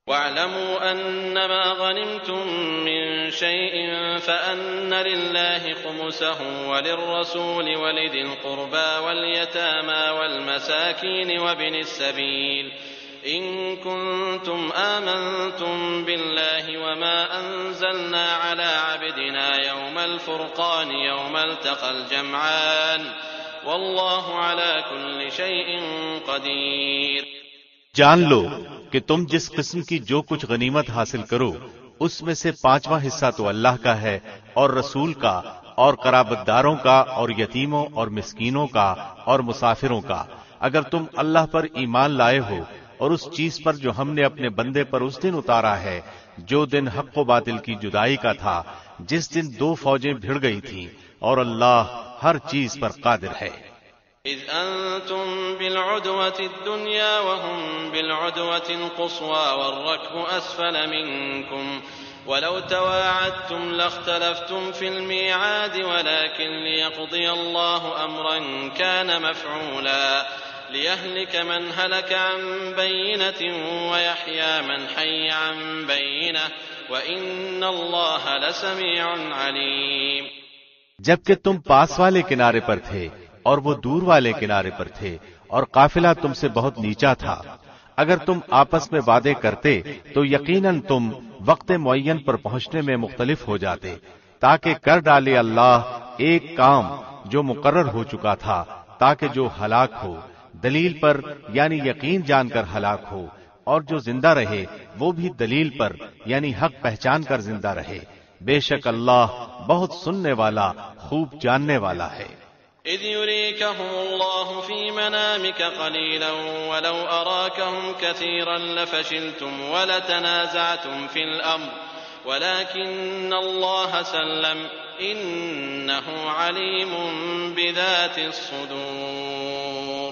واعلموا أنما غنمتم من شيء فأن لله خمسه وللرسول ولذي القربى واليتامى والمساكين وابن السبيل إن كنتم آمنتم بالله وما أنزلنا على عبدنا يوم الفرقان يوم التقى الجمعان والله على كل شيء قدير۔ جان لو کہ تم جس قسم کی جو کچھ غنیمت حاصل کرو اس میں سے 5واں حصہ تو اللہ کا ہے اور رسول کا اور قرابت داروں کا اور یتیموں اور مسکینوں کا اور مسافروں کا، اگر تم اللہ پر ایمان لائے ہو اور اس چیز پر جو ہم نے اپنے بندے پر اس دن اتارا ہے جو دن حق و باطل کی جدائی کا تھا، جس دن 2 فوجیں بھڑ گئی تھیں، اور اللہ ہر چیز پر قادر ہے۔ إذ أنتم بالعدوة الدنيا وهم بالعدوة القصوى والركب أسفل منكم ولو تواعدتم لاختلفتم في الميعاد ولكن ليقضي الله أمرا كان مفعولا ليهلك من هلك عن بينة ويحيى من حي عن بينة وإن الله لسميع عليم۔ جبکہ تم پاس والے کنارے پر تھے اور وہ دور والے کنارے پر تھے اور قافلہ تم سے بہت نیچا تھا، اگر تم آپس میں وعدے کرتے تو یقیناً تم وقت معین پر پہنچنے میں مختلف ہو جاتے، تاکہ کر ڈالے اللہ ایک کام جو مقرر ہو چکا تھا، تاکہ جو ہلاک ہو دلیل پر یعنی یقین جان کر ہلاک ہو، اور جو زندہ رہے وہ بھی دلیل پر یعنی حق پہچان کر زندہ رہے۔ بے شک اللہ بہت سننے والا خوب جاننے والا ہے۔ إذ يريكهم الله في منامك قليلا ولو أراكهم كثيرا لفشلتم ولتنازعتم في الأمر ولكن الله سلم إنه عليم بذات الصدور۔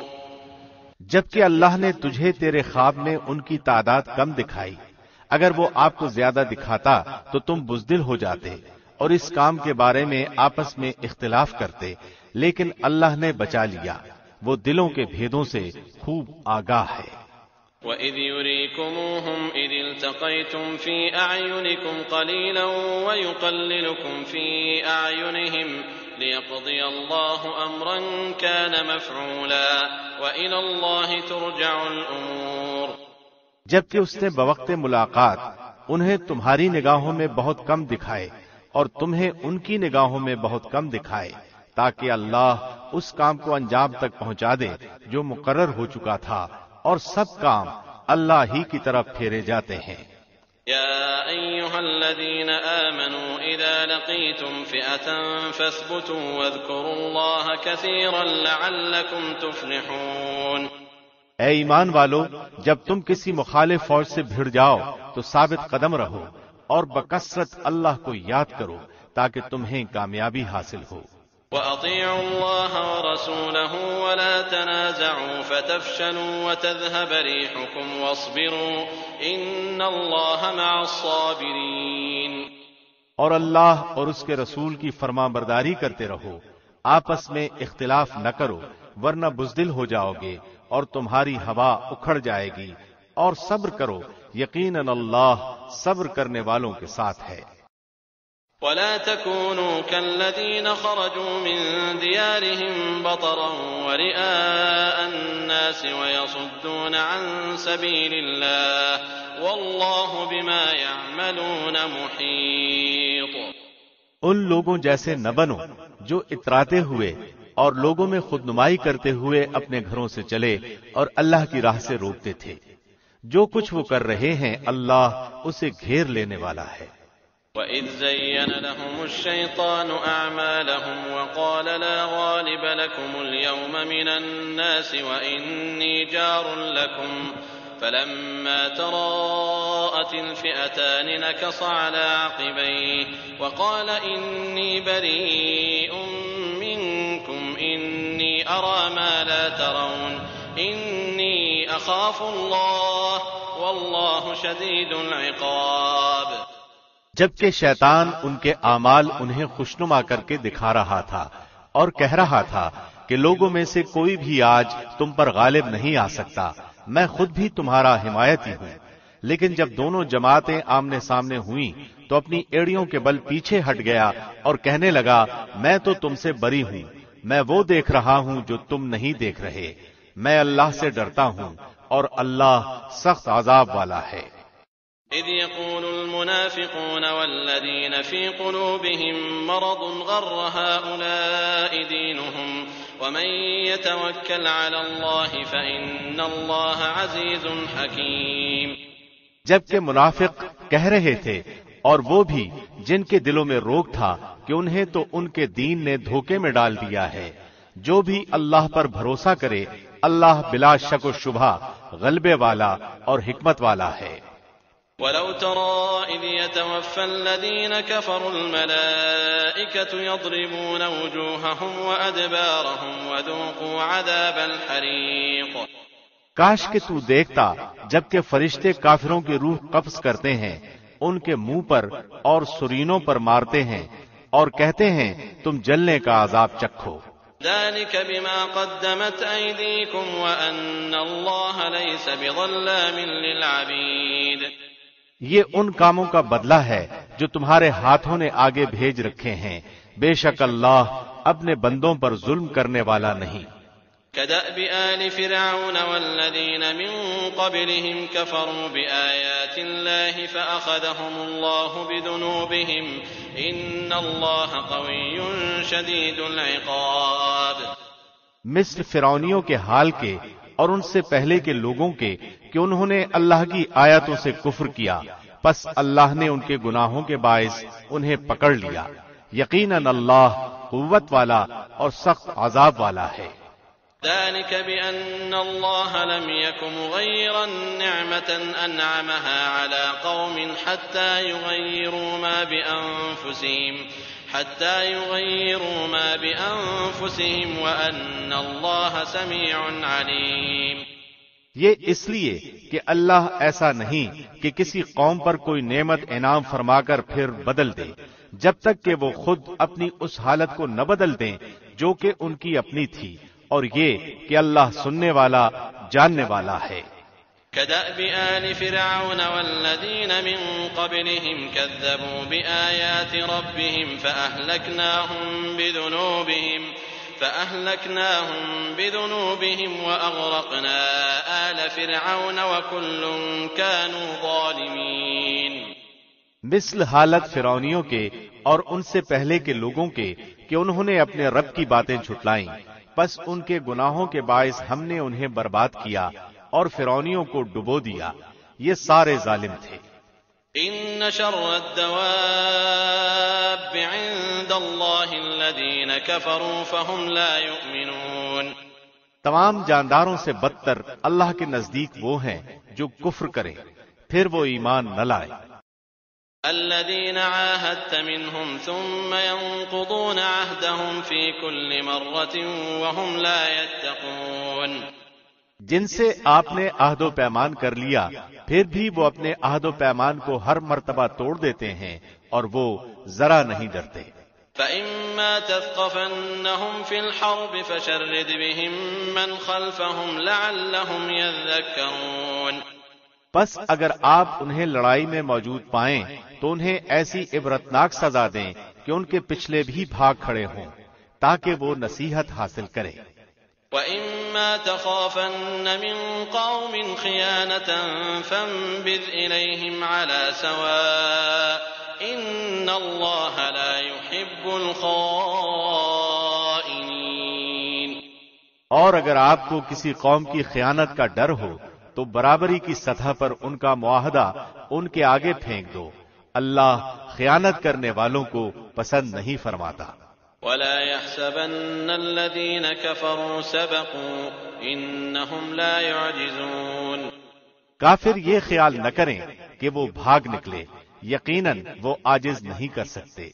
جبکہ اللہ نے تجھے تیرے خواب میں ان کی تعداد کم دکھائی، اگر وہ آپ کو زیادہ دکھاتا تو تم بزدل ہو جاتے اور اس کام کے بارے میں آپس میں اختلاف کرتے، لیکن اللہ نے بچا لیا، وہ دلوں کے بھیدوں سے خوب آگاہ ہے۔ وَإِذْ يُرِيكُمُوهُمْ إِذِ الْتَقَيْتُمْ فِي أَعْيُنِكُمْ قَلِيلًا وَيُقَلِّلُكُمْ فِي أَعْيُنِهِمْ لِيَقْضِيَ اللَّهُ أَمْرًا كَانَ مَفْعُولًا وَإِلَى اللَّهِ تُرْجَعُ الْأُمُورُ۔ جبکہ اس نے بوقت ملاقات انہیں تمہاری نگاہوں میں بہت کم دکھائے اور تمہیں ان کی نگاہوں میں بہت کم دکھائے، تاکہ اللہ اس کام کو انجام تک پہنچا دے جو مقرر ہو چکا تھا، اور سب کام اللہ ہی کی طرف پھیرے جاتے ہیں۔ يا أيها الذين آمنوا إذا لقيتم فئة فاثبتوا واذكروا الله كثيرا لعلكم تفلحون۔ اے ایمان والو، جب تم کسی مخالف فوج سے بھڑ جاؤ تو ثابت قدم رہو اور بکثرت اللہ کو یاد کرو تاکہ تمہیں کامیابی حاصل ہو۔ وَأَطِيعُوا اللَّهَ وَرَسُولَهُ وَلَا تَنَازَعُوا فَتَفْشَلُوا وَتَذْهَبَ رِيحُكُمْ وَاصْبِرُوا إِنَّ اللَّهَ مَعَ الصَّابِرِينَ۔ اور اللہ اور اس کے رسول کی فرما برداری کرتے رہو، آپس میں اختلاف نہ کرو ورنہ بزدل ہو جاؤ گے اور تمہاری ہوا اکھڑ جائے گی، اور صبر کرو، یقیناً اللہ صبر کرنے والوں کے ساتھ ہے۔ ولا تكونوا كالذين خرجوا من ديارهم بطرا ورئاء الناس ويصدون عن سبيل الله والله بما يعملون محيط۔ ان لوگوں جیسے نہ بنو جو اتراتے ہوئے اور لوگوں میں خود نمائی کرتے ہوئے اپنے گھروں سے چلے اور اللہ کی راہ سے روکتے تھے، جو کچھ وہ کر رہے ہیں اللہ اسے گھیر لینے والا ہے۔ وَإِذْ زَيَّنَ لَهُمُ الشَّيْطَانُ أَعْمَالَهُمْ وَقَالَ لَا غَالِبَ لَكُمُ الْيَوْمَ مِنَ النَّاسِ وَإِنِّي جَارٌ لَكُمْ فَلَمَّا تَرَاءَتِ الْفِئَتَانِ نَكَصَ عَلَى عَقِبَيْهِ وَقَالَ إِنِّي بَرِيءٌ مِّنكُمْ إِنِّي أَرَىٰ مَا لَا تَرَوْنَ إِنِّي أَخَافُ اللَّهَ وَاللَّهُ شَدِيدُ الْعِقَابِ۔ جبکہ شیطان ان کے اعمال انہیں خوشنما کر کے دکھا رہا تھا اور کہہ رہا تھا کہ لوگوں میں سے کوئی بھی آج تم پر غالب نہیں آ سکتا، میں خود بھی تمہارا حمایتی ہوں، لیکن جب دونوں جماعتیں آمنے سامنے ہوئیں تو اپنی ایڑیوں کے بل پیچھے ہٹ گیا اور کہنے لگا میں تو تم سے بری ہوں، میں وہ دیکھ رہا ہوں جو تم نہیں دیکھ رہے، میں اللہ سے ڈرتا ہوں اور اللہ سخت عذاب والا ہے۔ إذ يقول المنافقون والذين في قلوبهم مرض غر هؤلاء دينهم ومن يتوكل على الله فإن الله عزيز حكيم۔ جبکہ منافق کہہ رہے تھے، اور وہ بھی جن کے دلوں میں روگ تھا کہ انہیں تو ان کے دین نے دھوکے میں ڈال دیا ہے، جو بھی اللہ پر بھروسہ کرے اللہ بلا شک و شبہ غلبے والا اور حکمت والا ہے۔ ولو ترى إذ يتوفى الذين كفروا الملائكة يضربون وجوههم وأدبارهم وذوقوا عذاب الحريق۔ کاش کہ تو دیکھتا جبکہ فرشتے کافروں کی روح قبض کرتے ہیں، ان کے منہ پر اور سرینوں پر مارتے ہیں اور کہتے ہیں تم جلنے کا عذاب چکھو۔ ذلك بما قدمت أيديكم وأن الله ليس بظلام للعبيد۔ یہ ان کاموں کا بدلہ ہے جو تمہارے ہاتھوں نے آگے بھیج رکھے ہیں، بے شک اللہ اپنے بندوں پر ظلم کرنے والا نہیں۔ كدأب آل فرعون والذين من قبلهم كفروا بآيات الله فأخذهم الله بذنوبهم إن الله قوي شديد العقاب۔ مثل فرعونیوں کے حال کے اور ان سے پہلے کے لوگوں کے کہ انہوں نے اللہ کی آیاتوں سے کفر کیا، پس اللہ نے ان کے گناہوں کے باعث انہیں پکڑ لیا، یقیناً اللہ قوت والا اور سخت عذاب والا ہے۔ ذلك بأن الله لم يك مغيرا نعمة أنعمها على قوم حتى يغيروا ما بأنفسهم وأن الله سميع عليم۔ یہ اس لیے کہ اللہ ایسا نہیں کہ کسی قوم پر کوئی نعمت انعام فرما کر پھر بدل دے جب تک کہ وہ خود اپنی اس حالت کو نہ بدل دیں جو کہ ان کی اپنی تھی، اور یہ کہ اللہ سننے والا جاننے والا ہے۔ كدأب آل فرعون والذين من قبلهم كذبوا بآيات ربهم فأهلكناهم بذنوبهم وأغرقنا آل فرعون وكل كانوا ظالمين۔ مثل حالت فرعونیوں کے اور ان سے پہلے کے لوگوں کے کہ انہوں نے اپنے رب کی باتیں جھٹلائیں، پس ان کے گناہوں کے باعث ہم نے انہیں برباد کیا اور فرعونیوں کو ڈبو دیا، یہ سارے ظالم تھے۔ ان شر الدواب عند اللہ الذین كفروا فهم لا يؤمنون۔ تمام جانداروں سے بدتر اللہ کے نزدیک وہ ہیں جو کفر کریں پھر وہ ایمان نہ لائے۔ الذين عاهدت منهم ثم ينقضون عهدهم في كل مرة وهم لا يتقون۔ جن سے آپ نے عہد و پیمان کر لیا پھر بھی وہ اپنے عہد و پیمان کو ہر مرتبہ توڑ دیتے ہیں اور وہ ذرا نہیں ڈرتے۔ فإما تثقفنهم في الحرب فشرد بهم من خلفهم لعلهم يذكرون۔ پس اگر آپ انہیں لڑائی میں موجود پائیں تو انہیں ایسی عبرتناک سزا دیں کہ ان کے پچھلے بھی بھاگ کھڑے ہوں تاکہ وہ نصیحت حاصل کریں۔ وَإِمَّا تَخَافَنَّ مِن قَوْمٍ خِيَانَةً فَانبِذْ إِلَيْهِمْ عَلَى سَوَاءٍ إِنَّ اللَّهَ لَا يُحِبُّ الْخَائِنِينَ۔ اور اگر آپ کو کسی قوم کی خیانت کا ڈر ہو تو برابری کی سطح پر ان کا معاہدہ ان کے آگے پھینک دو، اللہ خیانت کرنے والوں کو پسند نہیں فرماتا۔ وَلَا يَحْسَبَنَّ الَّذِينَ كَفَرُوا سَبَقُوا إِنَّهُمْ لَا يُعْجِزُونَ۔ کافر یہ خیال نہ کریں کہ وہ بھاگ نکلے، یقیناً وہ عاجز نہیں کر سکتے۔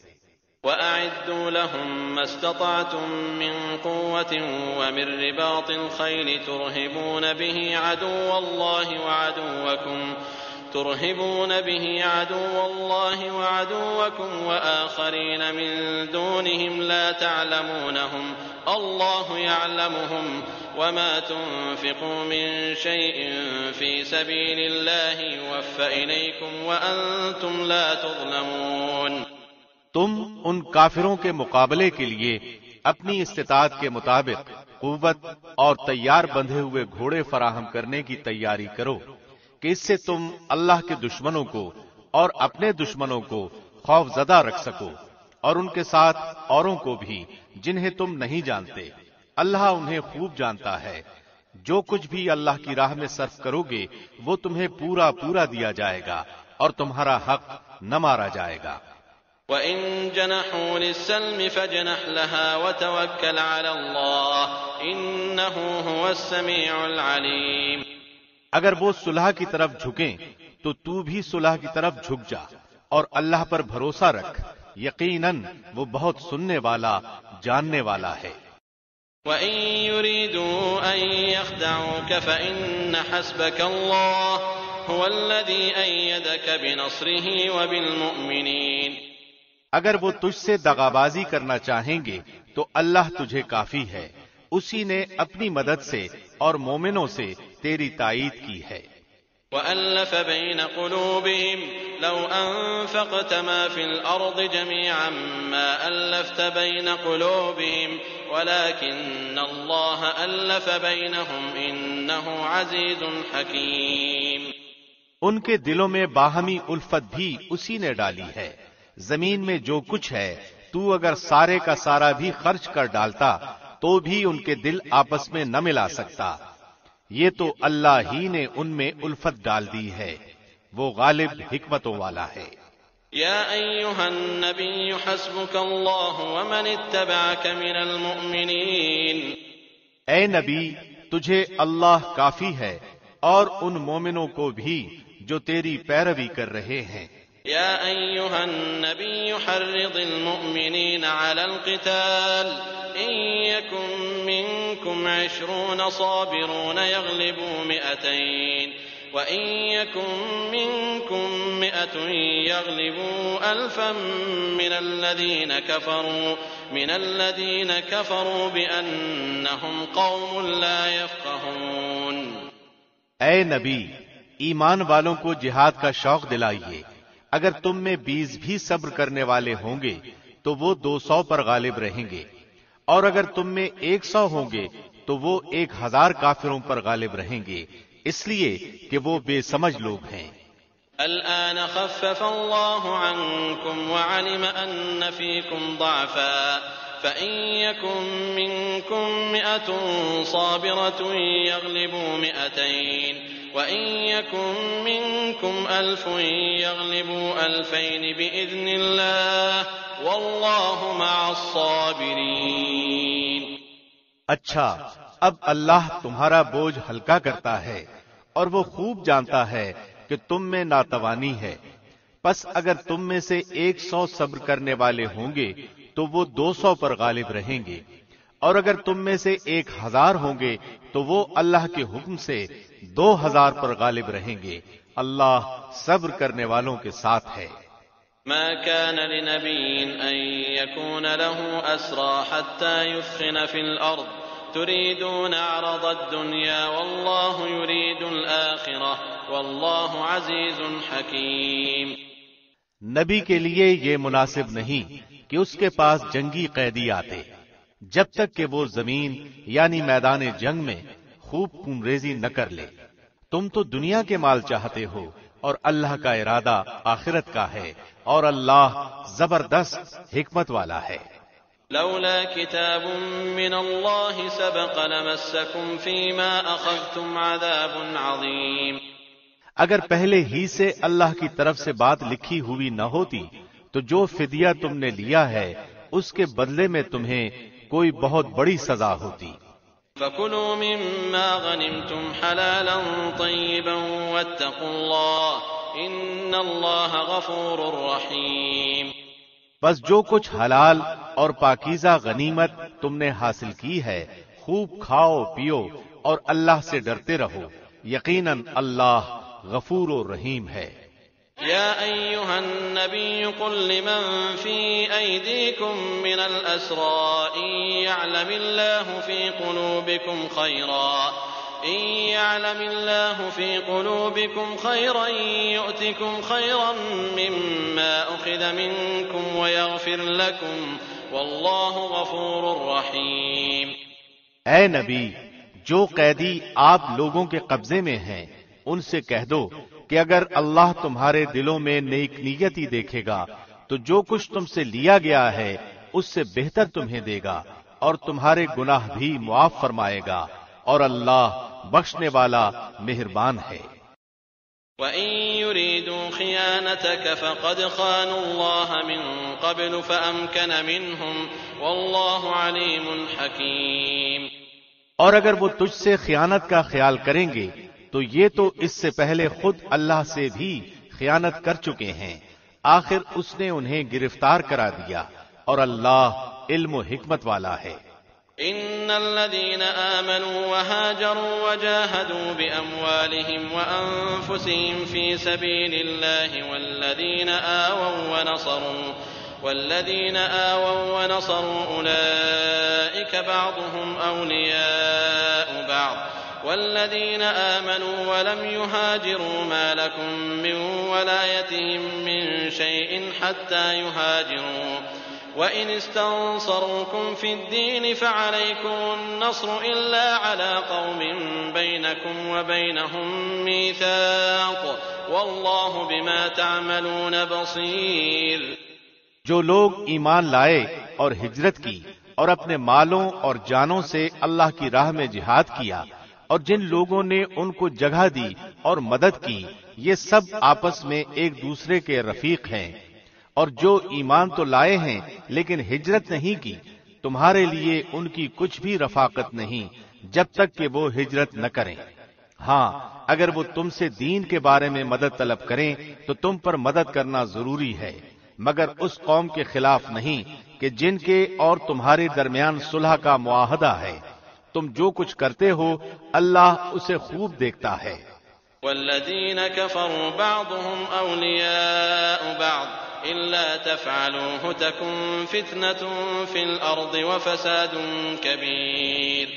وَأَعِدُّوا لَهُم مَّا اسْتَطَعْتُم مِّن قُوَّةٍ وَمِن رِّبَاطِ الْخَيْلِ تُرْهِبُونَ به عَدُوَّ اللَّهِ وَعَدُوَّكُمْ وَآخَرِينَ مِن دُونِهِمْ لَا تَعْلَمُونَهُمْ اللَّهُ يَعْلَمُهُمْ وما تنفقوا من شيء في سبيل الله يوفى إليكم وأنتم لا تظلمون۔ تم ان کافروں کے مقابلے کے لیے اپنی استطاعت کے مطابق قوت اور تیار بندھے ہوئے گھوڑے فراہم کرنے کی تیاری کرو کہ اس سے تم اللہ کے دشمنوں کو اور اپنے دشمنوں کو خوف زدہ رکھ سکو، اور ان کے ساتھ اوروں کو بھی جنہیں تم نہیں جانتے۔ اللہ انہیں خوب جانتا ہے۔ جو کچھ بھی اللہ کی راہ میں صرف کرو گے وہ تمہیں پورا پورا دیا جائے گا اور تمہارا حق نہ مارا جائے گا۔ وَإِن جَنَحُوا لِلسَّلْمِ فَاجْنَحْ لَهَا وَتَوَكَّلْ عَلَى اللَّهِ إِنَّهُ هُوَ السَّمِيعُ الْعَلِيمُ۔ اگر وہ صلح کی طرف جھکیں تو تو بھی صلح کی طرف جھک جا اور اللہ پر بھروسہ رکھ، یقیناً وہ بہت سننے والا جاننے والا ہے۔ وَإِن يُرِيدُوا أَن يَخْدَعُوكَ فَإِنَّ حَسْبَكَ اللَّهُ هُوَ الَّذِي أَيَّدَكَ بِنَصْرِهِ وَبِالْمُؤْمِنِينَ۔ اگر وہ تجھ سے دغابازی کرنا چاہیں گے تو اللہ تجھے کافی ہے، اسی نے اپنی مدد سے اور مومنوں سے تیری تائید کی ہے۔ وَأَلَّفَ بَيْنَ قُلُوبِهِمْ لَوْ أَنفَقْتَ مَا فِي الْأَرْضِ جَمِيعًا مَا أَلَّفْتَ بَيْنَ قُلُوبِهِمْ وَلَكِنَّ اللَّهَ أَلَّفَ بَيْنَهُمْ إِنَّهُ عَزِيزٌ حَكِيمٌ۔ ان کے دلوں میں باہمی الفت بھی اسی نے ڈالی ہے۔ زمین میں جو کچھ ہے تو اگر سارے کا سارا بھی خرچ کر ڈالتا تو بھی ان کے دل آپس میں نہ ملا سکتا۔ یہ تو اللہ ہی نے ان میں الفت ڈال دی ہے، وہ غالب حکمتوں والا ہے۔ یا ایھا النبی حسبک اللہ ومن اتبعک من المؤمنین۔ اے نبی، تجھے اللہ کافی ہے اور ان مومنوں کو بھی جو تیری پیروی کر رہے ہیں۔ یا ایھا النبی حرض المؤمنین علی القتال ان یکن منکم 20 صابرون یغلبوا 200 وَإِن يَكُن مِّنكُم 100 يَغْلِبُوا 1000 مِّنَ الَّذِينَ كَفَرُوا بِأَنَّهُمْ قَوْمٌ لَّا يَفْقَهُونَ۔ اے نبی، ایمان والوں کو جہاد کا شوق دلائیے۔ اگر تم میں 20 بھی صبر کرنے والے ہوں گے تو وہ 200 پر غالب رہیں گے، اور اگر تم میں 100 ہوں گے تو وہ 1000 کافروں پر غالب رہیں گے، اس لیے کہ وہ بے سمجھ لوگ ہیں۔ الآن خفف اللہ عنکم وعلم ان فیکم ضعفا فإن يكن منكم 100 صابرة يغلبوا 200 وإن يكن منكم 1000 يغلبوا 2000 بإذن الله والله مع الصابرين۔ اچھا، اب اللہ تمہارا بوجھ ہلکا کرتا ہے اور وہ خوب جانتا ہے کہ تم میں ناتوانی ہے، پس اگر تم میں سے 100 صبر کرنے والے ہوں گے تو وہ 200 پر غالب رہیں گے، اور اگر تم میں سے 1000 ہوں گے تو وہ اللہ کے حکم سے 2000 پر غالب رہیں گے۔ اللہ صبر کرنے والوں کے ساتھ ہے۔ ما كان لنبي أن يكون له أسرى حتى يثخن في الأرض تريدون عرض الدنيا والله يريد الآخرة والله عزيز حكيم۔ نبی کے لیے یہ مناسب نہیں کہ اس کے پاس جنگی قیدی آتے جب تک کہ وہ زمین یعنی میدان جنگ میں خوب خون ریزی نہ کر لے۔ تم تو دنیا کے مال چاہتے ہو اور اللہ کا ارادہ آخرت کا ہے، اور اللہ زبردست حکمت والا ہے۔ لولا كتاب من الله سبق لمسكم فيما أخذتم عذاب عظيم۔ اگر پہلے ہی سے اللہ کی طرف سے بات لکھی ہوئی نہ ہوتی تو جو فدیہ تم نے لیا ہے اس کے بدلے میں تمہیں کوئی بہت بڑی سزا ہوتی۔ فَكُلُوا مِمَّا غَنِمْتُمْ حَلَالًا طَيِّبًا وَاتَّقُوا اللَّهَ إِنَّ اللَّهَ غَفُورٌ رَّحِيمٌ۔ بس جو کچھ حلال اور پاکیزہ غنیمت تم نے حاصل کی ہے خوب کھاؤ پیو اور اللہ سے ڈرتے رہو، یقیناً اللہ غفور و رحیم ہے۔ يا أيها النبي قل لمن في أيديكم من الأسرى إن يعلم الله في قلوبكم خيرا يؤتكم خيرا مما أخذ منكم ويغفر لكم والله غفور رحيم۔ اے نبی، جو قیدی آپ لوگوں کے قبضے میں ہیں ان سے کہہ دو کہ اگر اللہ تمہارے دلوں میں نیک نیتی دیکھے گا تو جو کچھ تم سے لیا گیا ہے اس سے بہتر تمہیں دے گا اور تمہارے گناہ بھی معاف فرمائے گا، اور اللہ بخشنے والا مہربان ہے۔ وَإِن يُرِيدُوا خِيَانَتَكَ فَقَدْ خَانُوا اللَّهَ مِن قَبْلُ فَأَمْكَنَ مِنْهُمْ وَاللَّهُ عَلِيمٌ حَكِيمٌ۔ اور اگر وہ تجھ سے خیانت کا خیال کریں گے تو یہ تو اس سے پہلے خود اللہ سے بھی خیانت کر چکے ہیں، آخر اس نے انہیں گرفتار کرا دیا، اور اللہ علم و حکمت والا ہے۔ ان الذين آمنوا وهاجروا وجاهدوا بأموالهم وأنفسهم في سبيل الله والذين آووا ونصروا أولئك بعضهم أولياء بعض والذين آمنوا ولم يهاجروا ما لكم من ولايتهم من شيء حتى يهاجروا وَإِنِ اسْتَنصَرُوكُمْ فِي الدِّينِ فَعَلَيْكُمُ النَّصْرُ إِلَّا عَلَىٰ قَوْمٍ بَيْنَكُمْ وَبَيْنَهُم مِّيثَاقٌ وَاللَّهُ بِمَا تَعْمَلُونَ بَصِيرٌ۔ جو لوگ ایمان لائے اور ہجرت کی اور اپنے مالوں اور جانوں سے اللہ کی راہ میں جہاد کیا، اور جن لوگوں نے ان کو جگہ دی اور مدد کی، یہ سب آپس میں ایک دوسرے کے رفیق ہیں۔ اور جو ایمان تو لائے ہیں لیکن ہجرت نہیں کی، تمہارے لیے ان کی کچھ بھی رفاقت نہیں جب تک کہ وہ ہجرت نہ کریں۔ ہاں، اگر وہ تم سے دین کے بارے میں مدد طلب کریں تو تم پر مدد کرنا ضروری ہے، مگر اس قوم کے خلاف نہیں کہ جن کے اور تمہارے درمیان صلح کا معاہدہ ہے۔ تم جو کچھ کرتے ہو اللہ اسے خوب دیکھتا ہے۔ والذین کفروا بعضهم اولیاء بعض إلا تفعلوه تكن فتنة في الأرض وفساد كبير۔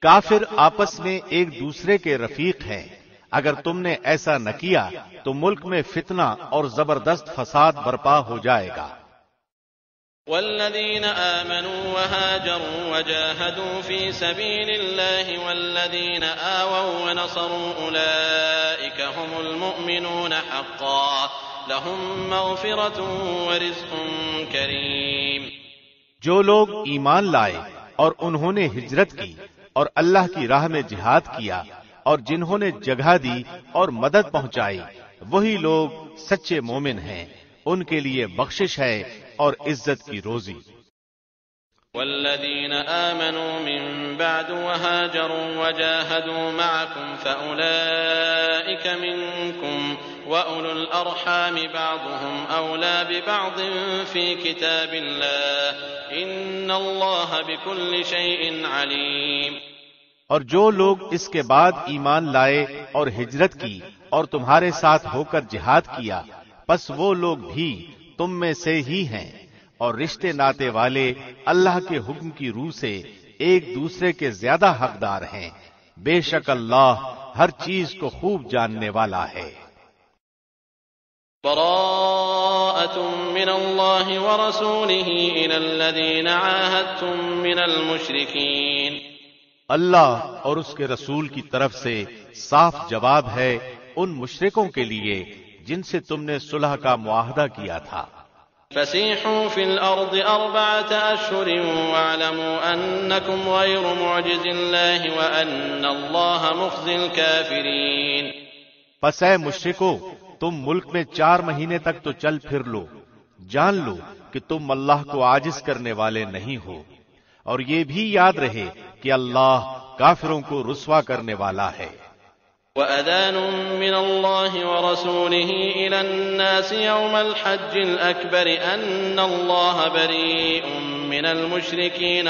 کافر آپس میں ایک دوسرے کے رفیق ہیں، اگر تم نے ایسا نہ کیا تو ملک میں فتنہ اور زبردست فساد برپا ہو جائے گا۔ والذين آمنوا وهاجروا وجاهدوا في سبيل الله والذين آووا ونصروا أولئك هم المؤمنون حقا لهم مغفرة ورزق کریم۔ جو لوگ ایمان لائے اور انہوں نے ہجرت کی اور اللہ کی راہ میں جہاد کیا اور جنہوں نے جگہ دی اور مدد پہنچائی، وہی لوگ سچے مومن ہیں، ان کے لیے بخشش ہے اور عزت کی روزی۔ والذین آمنوا من بعد وهاجروا وجاهدوا معكم فأولئك منكم وأولو الأرحام بعضهم أولى ببعض في كتاب الله إن الله بكل شيء عليم۔ اور جو لوگ اس کے بعد ایمان لائے اور ہجرت کی اور تمہارے ساتھ ہو کر جہاد کیا، پس وہ لوگ بھی تم میں سے ہی ہیں، اور رشتے ناتے والے اللہ کے حکم کی روح سے ایک دوسرے کے زیادہ حقدار ہیں۔ بے شک اللہ ہر چیز کو خوب جاننے والا ہے۔ براءۃ من اللہ ورسولہ الی الذین عاہدتم من المشرکین۔ اللہ اور اس کے رسول کی طرف سے صاف جواب ہے ان مشرکوں کے لیے جن سے تم نے صلح کا معاہدہ کیا تھا۔ فسیحوا فی الارض 4 اشہر واعلموا انکم غیر معجز اللہ وان اللہ مخزی الکافرین۔ پس اے مشرکو، تم ملک میں 4 مہینے تک تو چل پھر لو، جان لو کہ تم اللہ کو عاجز کرنے والے نہیں ہو، اور یہ بھی یاد رہے کہ اللہ کافروں کو رسوا کرنے والا ہے۔ وَأَذَانٌ مِّنَ اللَّهِ وَرَسُولِهِ إِلَى النَّاسِ يَوْمَ الْحَجِّ الْأَكْبَرِ أَنَّ اللَّهَ بَرِيءٌ مِّنَ الْمُشْرِكِينَ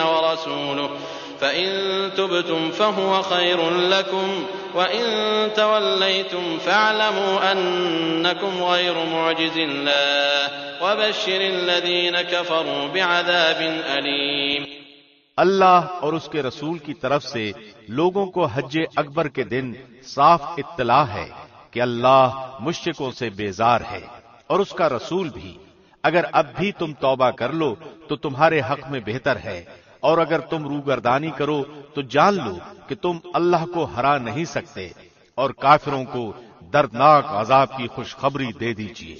فإن تبتم فهو خير لكم وإن توليتم فاعلموا أنكم غير معجز الله وبشر الذين كفروا بعذاب أليم۔ اللہ اور اس کے رسول کی طرف سے لوگوں کو حج اکبر کے دن صاف اطلاع ہے کہ اللہ مشرکوں سے بیزار ہے اور اس کا رسول بھی۔ اگر اب بھی تم توبہ کر لو تو تمہارے حق میں بہتر ہے، اور اگر تم روگردانی کرو تو جان لو کہ تم اللہ کو ہرا نہیں سکتے، اور کافروں کو دردناک عذاب کی خوشخبری دے دیجیے۔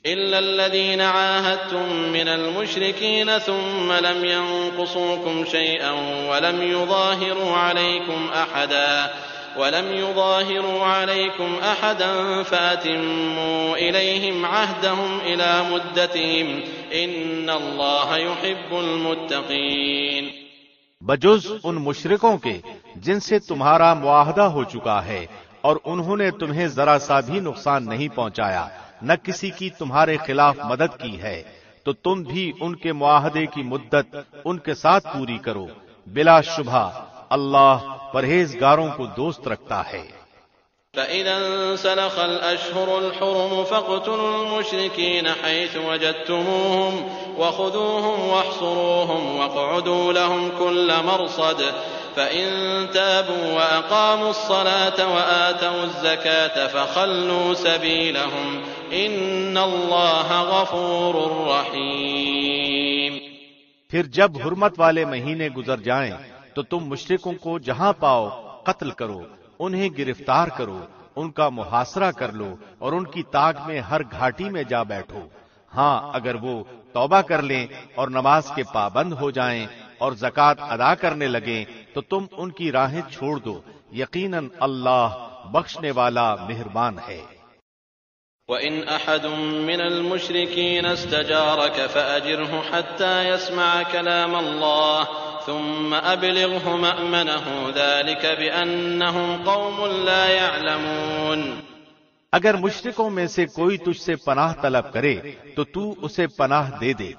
إلا الذين عاهدتم من المشركين ثم لم ينقصوكم شيئا ولم يظاهروا عليكم أحدا فأتموا إليهم عهدهم إلى مدتهم إن الله يحب المتقين۔ بجز ان مشرکوں کے جن سے تمہارا معاہدہ ہو چکا ہے اور انہوں نے تمہیں ذرا سا بھی نقصان نہیں پہنچایا، نہ کسی کی تمہارے خلاف مدد کی ہے، تو تم بھی ان کے معاہدے کی مدت ان کے ساتھ پوری کرو۔ بلا شبہ اللہ پرہیزگاروں کو دوست رکھتا ہے۔ فَإِذَا انسَلَخَ الْأَشْهُرُ الْحُرُمُ فَاقْتُلُوا الْمُشْرِكِينَ حَيْثُ وَجَدتُّمُوهُمْ وَخُذُوهُمْ وَاحْصُرُوهُمْ وَاقْعُدُوا لَهُمْ كُلَّ مَرْصَدٍ فَإِن تَابُوا وَأَقَامُوا الصَّلَاةَ وَآتَوُا الزَّكَاةَ فَخَلُّوا سَبِيلَهُمْ إِنَّ اللَّهَ غَفُورٌ رَّحِيمٌ۔ پھر جب حرمت والے مہینے گزر جائیں تو تم مشرکوں کو جہاں پاؤ قتل کرو، انہیں گرفتار کرو، ان کا محاصرہ کر لو اور ان کی طاق میں ہر گھاٹی میں جا بیٹھو۔ ہاں اگر وہ توبہ کر لیں اور نماز کے پابند ہو جائیں اور زکوٰۃ ادا کرنے لگیں تو تم ان کی راہیں چھوڑ دو، یقیناً اللہ بخشنے والا مہربان ہے۔ وَإِنْ أَحَدٌ مِّنَ الْمُشْرِكِينَ اسْتَجَارَكَ فَأَجِرْهُ حَتَّى يَسْمَعَ كَلَامَ اللَّهِ ثُمَّ أَبْلِغْهُ مَأْمَنَهُ ذَلِكَ بِأَنَّهُمْ قَوْمٌ لَا يَعْلَمُونَ۔ اگر مشرکوں میں سے کوئی تجھ سے پناہ طلب کرے تو تو اسے پناہ دے دے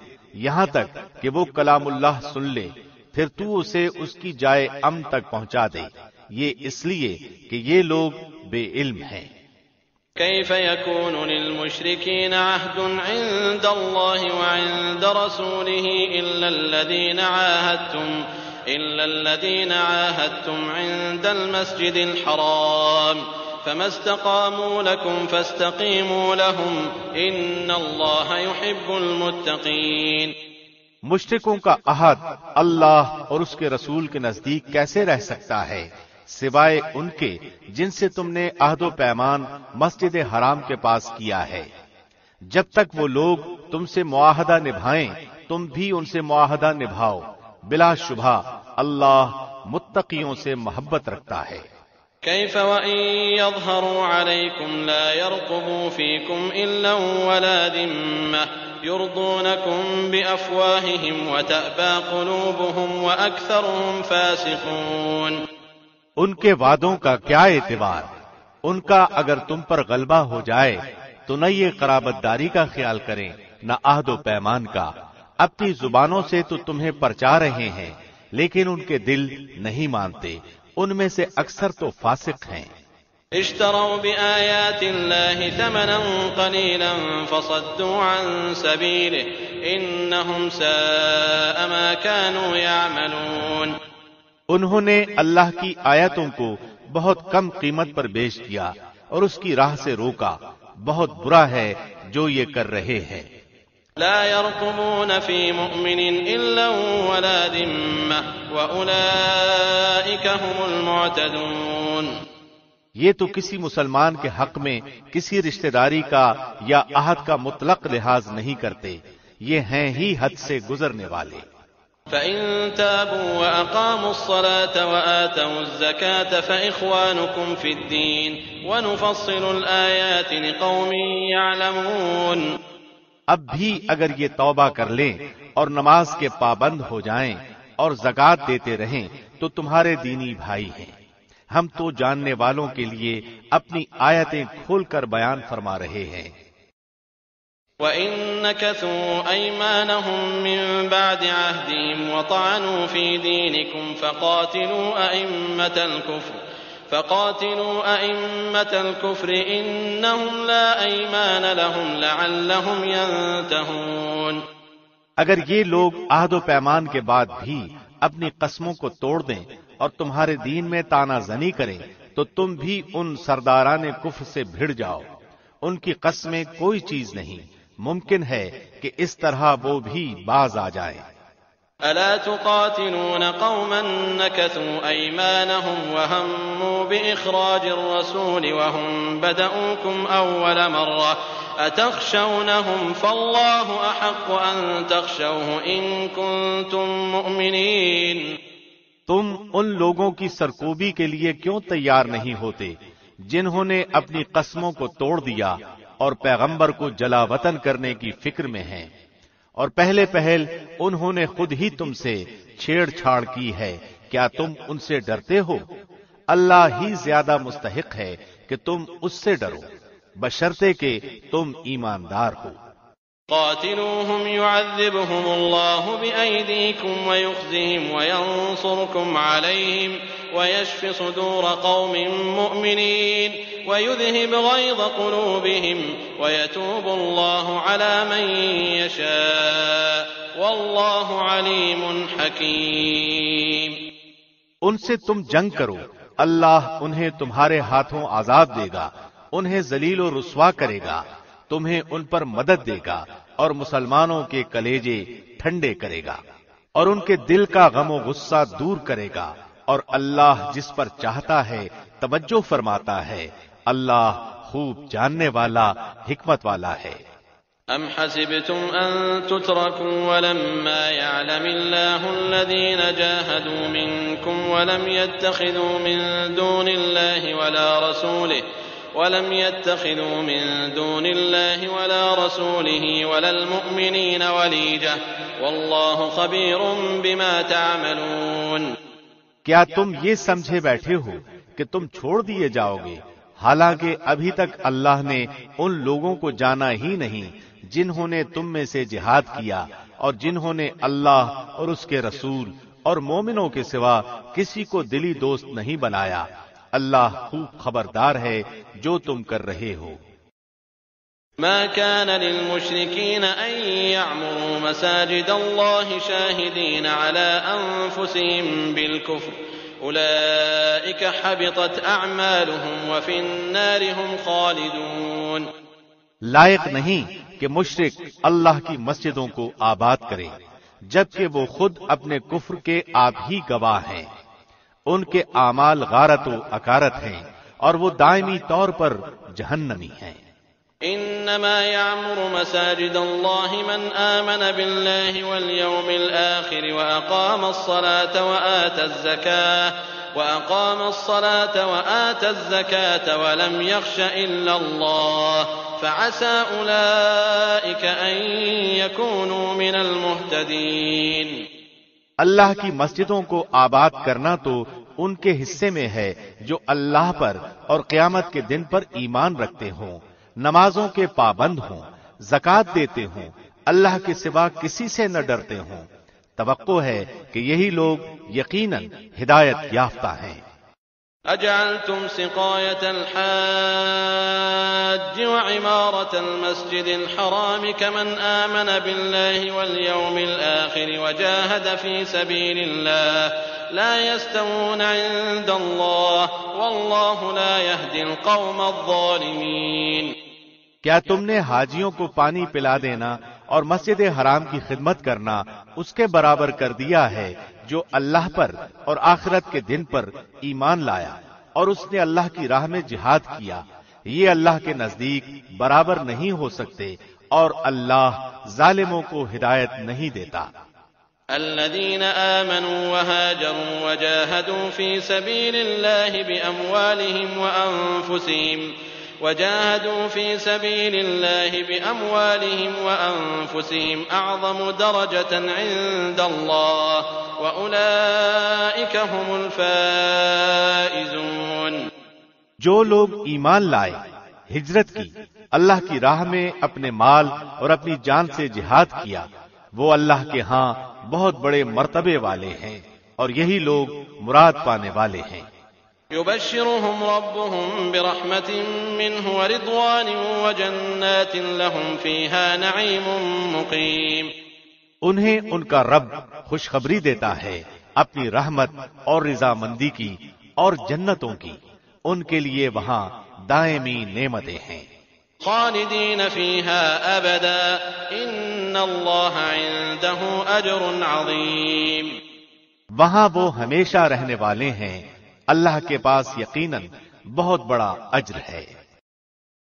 یہاں تک کہ وہ کلام اللہ سن لے، پھر تو اسے اس کی جائے امن تک پہنچا دے، یہ اس لیے کہ یہ لوگ بے علم ہیں۔ كيف يكون للمشركين عهد عند الله وعند رسوله إلا الذين عاهدتم عند المسجد الحرام فما استقاموا لكم فاستقيموا لهم إن الله يحب المتقين۔ مشرکوں کا عہد اللہ اور اس کے رسول کے نزدیک کیسے رہ سکتا ہے سوائے ان کے جن سے تم نے عہد و پیمان مسجد حرام کے پاس کیا ہے۔ جب تک وہ لوگ تم سے معاہدہ نبھائیں تم بھی ان سے معاہدہ نبھاؤ، بلا شبہ اللہ متقیوں سے محبت رکھتا ہے۔ كيف وإن يظهروا عليكم لا يرقبوا فيكم إلا ولا ذمة يرضونكم بأفواههم وتأبى قلوبهم وأكثرهم فاسقون۔ ان کے وعدوں کا کیا اعتبار، ان کا اگر تم پر غلبہ ہو جائے تو نہ یہ قرابت داری کا خیال کریں نہ عہد و پیمان کا، اپنی زبانوں سے تو تمہیں پرچا رہے ہیں لیکن ان کے دل نہیں مانتے، ان میں سے اکثر تو فاسق ہیں۔ اشتروا بآیات اللہ ثمنا قلیلا فصدوا عن سبیلہ انہم ساء ما كانوا یعملون۔ انہوں نے اللہ کی آیتوں کو بہت کم قیمت پر بیچ دیا اور اس کی راہ سے روکا، بہت برا ہے جو یہ کر رہے ہیں۔ لا يرقبون في مؤمن إلا ولا ذمة وأولئك هم المعتدون۔ یہ تو کسی مسلمان کے حق میں کسی رشتہ داری کا یا عہد کا مطلق لحاظ نہیں کرتے، یہ ہیں ہی حد سے گزرنے والے۔ فَإِن تَابُوا وَأَقَامُوا الصَّلَاةَ وَآتَوُا الزَّكَاةَ فَإِخْوَانُكُمْ فِي الدِّينِ وَنُفَصِّلُ الْآيَاتِ لِقَوْمٍ يَعْلَمُونَ۔ اب بھی اگر یہ توبہ کر لیں اور نماز کے پابند ہو جائیں اور زکوٰۃ دیتے رہیں تو تمہارے دینی بھائی ہیں، ہم تو جاننے والوں کے لیے اپنی آیتیں کھول کر بیان فرما رہے ہیں۔ وَإِن نَكَثُوا أَيْمَانَهُم مِّن بَعْدِ عَهْدِهِمْ وَطَعَنُوا فِي دِينِكُمْ فَقَاتِلُوا أَئِمَّةَ الْكُفْرِ إِنَّهُمْ لَا أَيْمَانَ لَهُمْ لَعَلَّهُمْ يَنتَهُونَ۔ اگر یہ لوگ عہد و پیمان کے بعد بھی اپنی قسموں کو توڑ دیں اور تمہارے دین میں طعنہ زنی کریں تو تم بھی ان سرداران کفر سے بھڑ جاؤ۔ ان کی قسمیں کوئی چیز نہیں، ممکن ہے کہ اس طرح وہ بھی باز آ جائیں۔ أَلَا تُقَاتِلُونَ قَوْمًا نَكَثُوا أَيْمَانَهُمْ وَهَمُّوا بِإِخْرَاجِ الرَّسُولِ وَهُمْ بَدَؤُوكُمْ أَوَّلَ مَرَّةٍ أَتَخْشَوْنَهُمْ فَاللَّهُ أَحَقُّ أَن تَخْشَوْهُ إِن كُنتُم مُّؤْمِنِينَ۔ تم ان لوگوں کی سرکوبی کے لیے کیوں تیار نہیں ہوتے جنہوں نے اپنی قسموں کو توڑ دیا اور پیغمبر کو جلا وطن کرنے کی فکر میں ہیں، اور پہلے پہل انہوں نے خود ہی تم سے چھیڑ چھاڑ کی ہے، کیا تم ان سے ڈرتے ہو؟ اللہ ہی زیادہ مستحق ہے کہ تم اس سے ڈرو، بشرطے کہ تم ایماندار ہو۔ قاتلوهم يعذبهم الله بأيديكم ويخزهم وينصركم عليهم ويشف صدور قوم مؤمنين ويذهب غيظ قلوبهم ويتوب الله على من يشاء والله عليم حكيم۔ ان سے تم جنگ کرو، اللہ انہیں تمہارے ہاتھوں آزاد دے گا، انہیں ذلیل و رسوا کرے گا، تمہیں ان پر مدد دے گا اور مسلمانوں کے کلیجے ٹھنڈے کرے گا اور ان کے دل کا غم و غصہ دور کرے گا، اور اللہ جس پر چاہتا ہے توجہ فرماتا ہے، اللہ خوب جاننے والا، حکمت والا ہے۔ أَمْ حَسِبْتُمْ أَن تُتْرَكُوا وَلَمَّا يَعْلَمِ اللَّهُ الَّذِينَ جَاهَدُوا مِنكُمْ وَلَمْ يَتَّخِذُوا مِن دُونِ اللَّهِ وَلَا رَسُولِهِ وَلَا الْمُؤْمِنِينَ وَلِيجَةً وَاللَّهُ خَبِيرٌ بِمَا تَعْمَلُونَ۔ کیا تم یہ سمجھے بیٹھے ہو کہ تم چھوڑ دیے جاؤ گے، حالانکہ ابھی تک اللہ نے ان لوگوں کو جانا ہی نہیں جنہوں نے تم میں سے جہاد کیا اور جنہوں نے اللہ اور اس کے رسول اور مومنوں کے سوا کسی کو دلی دوست نہیں بنایا، اللہ خوب خبردار ہے جو تم کر رہے ہو۔ ما كان للمشركين أن يعمروا مساجد الله شاهدين على أنفسهم بالكفر أولئك حبطت أعمالهم وفي النار هم خالدون۔ لائق نہیں کہ مشرک اللہ کی مسجدوں کو آباد کرے جبکہ وہ خود اپنے کفر کے آپ ہی گواہ ہیں، ان کے اعمال غارت و اکارت ہیں اور وہ دائمی طور پر جہنمی ہیں۔ انما يعمر مساجد الله من آمن بالله واليوم الآخر وأقام الصلاة وآتى الزكاة ولم يخش إلا الله فعسى أولئك أن يكونوا من المهتدين۔ اللہ کی مسجدوں کو آباد کرنا تو ان کے حصے میں ہے جو اللہ پر اور قیامت کے دن پر ایمان رکھتے ہوں، نمازوں کے پابند ہوں، زکوٰۃ دیتے ہوں، اللہ کے سوا کسی سے نہ ڈرتے ہوں، توقع ہے کہ یہی لوگ یقیناً ہدایت یافتہ ہیں۔ أجعلتم سقاية الحاج وعمارة المسجد الحرام كمن آمن بالله واليوم الآخر وجاهد في سبيل الله لا يستوون عند الله والله لا يهدي القوم الظالمين۔ کیا تم نے حاجیوں کو پانی پلا دینا اور مسجد حرام کی خدمت کرنا اس کے برابر کر دیا ہے جو اللہ پر اور آخرت کے دن پر ایمان لایا اور اس نے اللہ کی راہ میں جہاد کیا؟ یہ اللہ کے نزدیک برابر نہیں ہو سکتے اور اللہ ظالموں کو ہدایت نہیں دیتا۔ الذين آمنوا وهاجروا وجاهدوا في سبيل الله بأموالهم وأنفسهم أعظم درجة عند الله وأولئك هم الفائزون۔ جو لوگ ایمان لائے، ہجرت کی، اللہ کی راہ میں اپنے مال اور اپنی جان سے جہاد کیا، وہ اللہ کے ہاں بہت بڑے مرتبے والے ہیں، اور یہی لوگ مراد پانے والے ہیں۔ يبشرهم ربهم برحمة منه ورضوان وجنات لهم فيها نعيم مقيم۔ انہیں ان کا رب خوشخبری دیتا ہے اپنی رحمت اور رضامندی کی اور جنتوں کی، ان کے لیے وہاں دائمی نعمتیں ہیں۔ خالدین فیہا ابدا ان اللہ عنده اجر عظیم۔ وہاں وہ ہمیشہ رہنے والے ہیں، اللہ کے پاس یقیناً بہت بڑا اجر ہے۔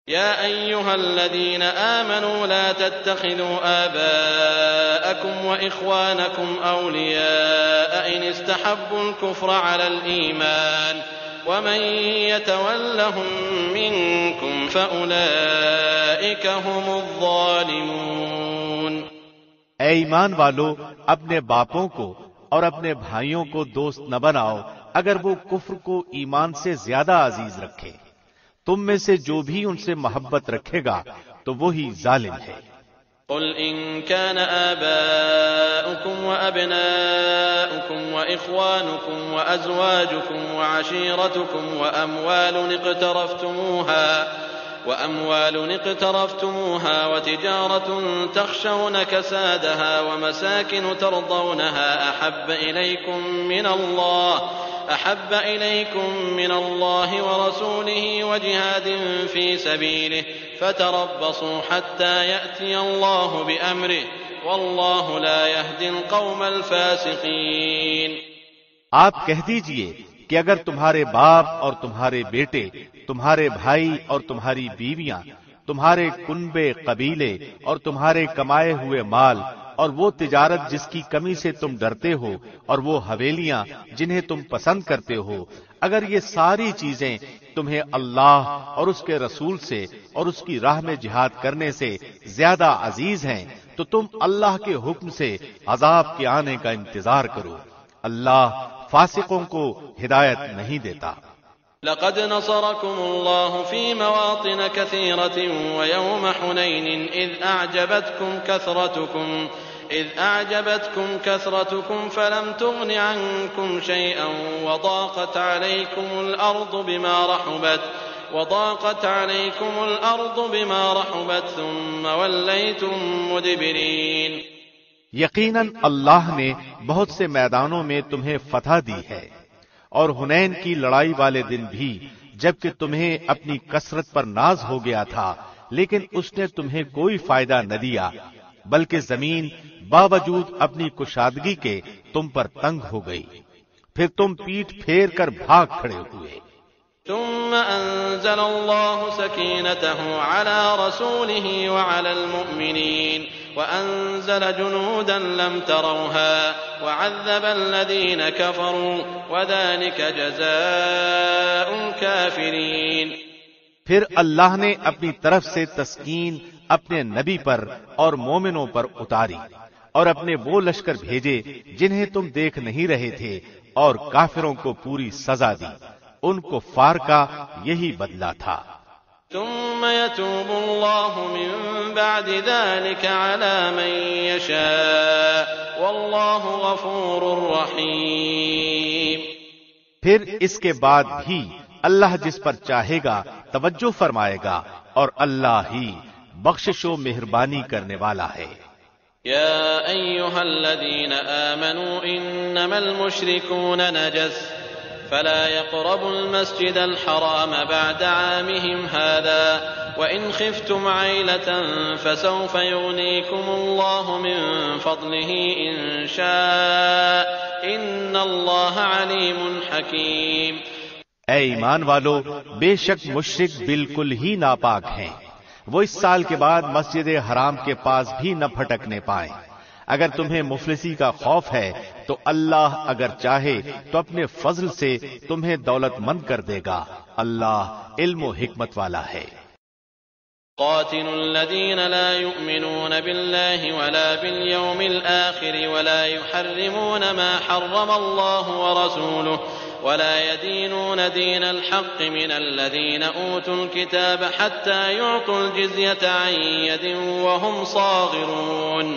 یا ایہا الذین آمنوا لا تتخذوا آباءکم واخوانکم اولیاء ان استحبوا الكفر على الایمان ومن يتولهم منكم فأولئك هم الظالمون۔ اے ایمان والو، اپنے باپوں کو اور اپنے بھائیوں کو دوست نہ بناؤ اگر وہ کفر کو ایمان سے زیادہ عزیز رکھے، تم میں سے جو بھی ان سے محبت رکھے گا تو وہی ظالم ہے۔ قل إن كان آباؤكم وأبناؤكم وإخوانكم وأزواجكم وعشيرتكم وأموال اقترفتموها وتجارة تخشون كسادها ومساكن ترضونها أحب إليكم من الله ورسوله وجهاد في سبيله فتربصوا حتى يأتي الله بأمره والله لا يهدي القوم الفاسقين۔ آپ کہہ دیجئے کہ اگر تمہارے باپ اور تمہارے بیٹے، تمہارے بھائی اور تمہاری بیویاں، تمہارے کنبے قبیلے اور تمہارے کمائے ہوئے مال اور وہ تجارت جس کی کمی سے تم ڈرتے ہو اور وہ حویلیاں جنہیں تم پسند کرتے ہو، اگر یہ ساری چیزیں تمہیں اللہ اور اس کے رسول سے اور اس کی راہ میں جہاد کرنے سے زیادہ عزیز ہیں تو تم اللہ کے حکم سے عذاب کے آنے کا انتظار کرو، اللہ فاسقوں کو ہدایت نہیں دیتا۔ لقد نصركم الله في مواطن كثيرة ويوم حنين إذ أعجبتكم كثرتكم فلم تغن عنكم شيئا وضاقت عليكم الأرض بما رحبت ثم وليتم مدبرين۔ یقیناً اللہ نے بہت سے میدانوں میں تمہیں فتح دی ہے، اور حنین کی لڑائی والے دن بھی جبکہ تمہیں اپنی کثرت پر ناز ہو گیا تھا، لیکن اس نے تمہیں کوئی فائدہ نہ دیا، بلکہ زمین باوجود اپنی کشادگی کے تم پر تنگ ہو گئی، پھر تم پیٹھ پھیر کر بھاگ کھڑے ہوئے۔ ثم أنزل الله سكينته على رسوله وعلى المؤمنين وأنزل جنودا لم تروها وعذب الذين كفروا وذلك جزاء الكافرين۔ پھر اللہ نے اپنی طرف سے تسکین اپنے نبی پر اور مومنوں پر اتاری اور اپنے وہ لشکر بھیجے جنہیں تم دیکھ نہیں رہے تھے، اور کافروں کو پوری سزا دی، ان کفار کا یہی بدلہ تھا۔ ثم يتوب الله من بعد ذلك على من يشاء والله غفور رحيم۔ پھر اس کے بعد بھی اللہ جس پر چاہے گا توجہ فرمائے گا، اور اللہ ہی بخشش و مہربانی کرنے والا ہے۔ يا أيها الذين آمنوا إنما المشركون نجس فلا يقربوا المسجد الحرام بعد عامهم هذا وإن خفتم عيلة فسوف يغنيكم الله من فضله إن شاء إن الله عليم حكيم۔ اے ایمان والو، بے شک مشرک بالکل ہی ناپاک ہیں، وہ اس سال کے بعد مسجد حرام کے پاس بھی نہ پھٹکنے پائیں۔ اگر تمہیں مفلسی کا خوف ہے تو اللہ اگر چاہے تو اپنے فضل سے تمہیں دولت مند کر دے گا، اللہ علم و حکمت والا ہے۔ قاتلوا الذين لا يؤمنون بالله ولا باليوم الآخر ولا يحرمون ما حرم الله ورسوله ولا يدينون دين الحق من الذين أوتوا الكتاب حتى يعطوا الجزية عن يد وهم صاغرون۔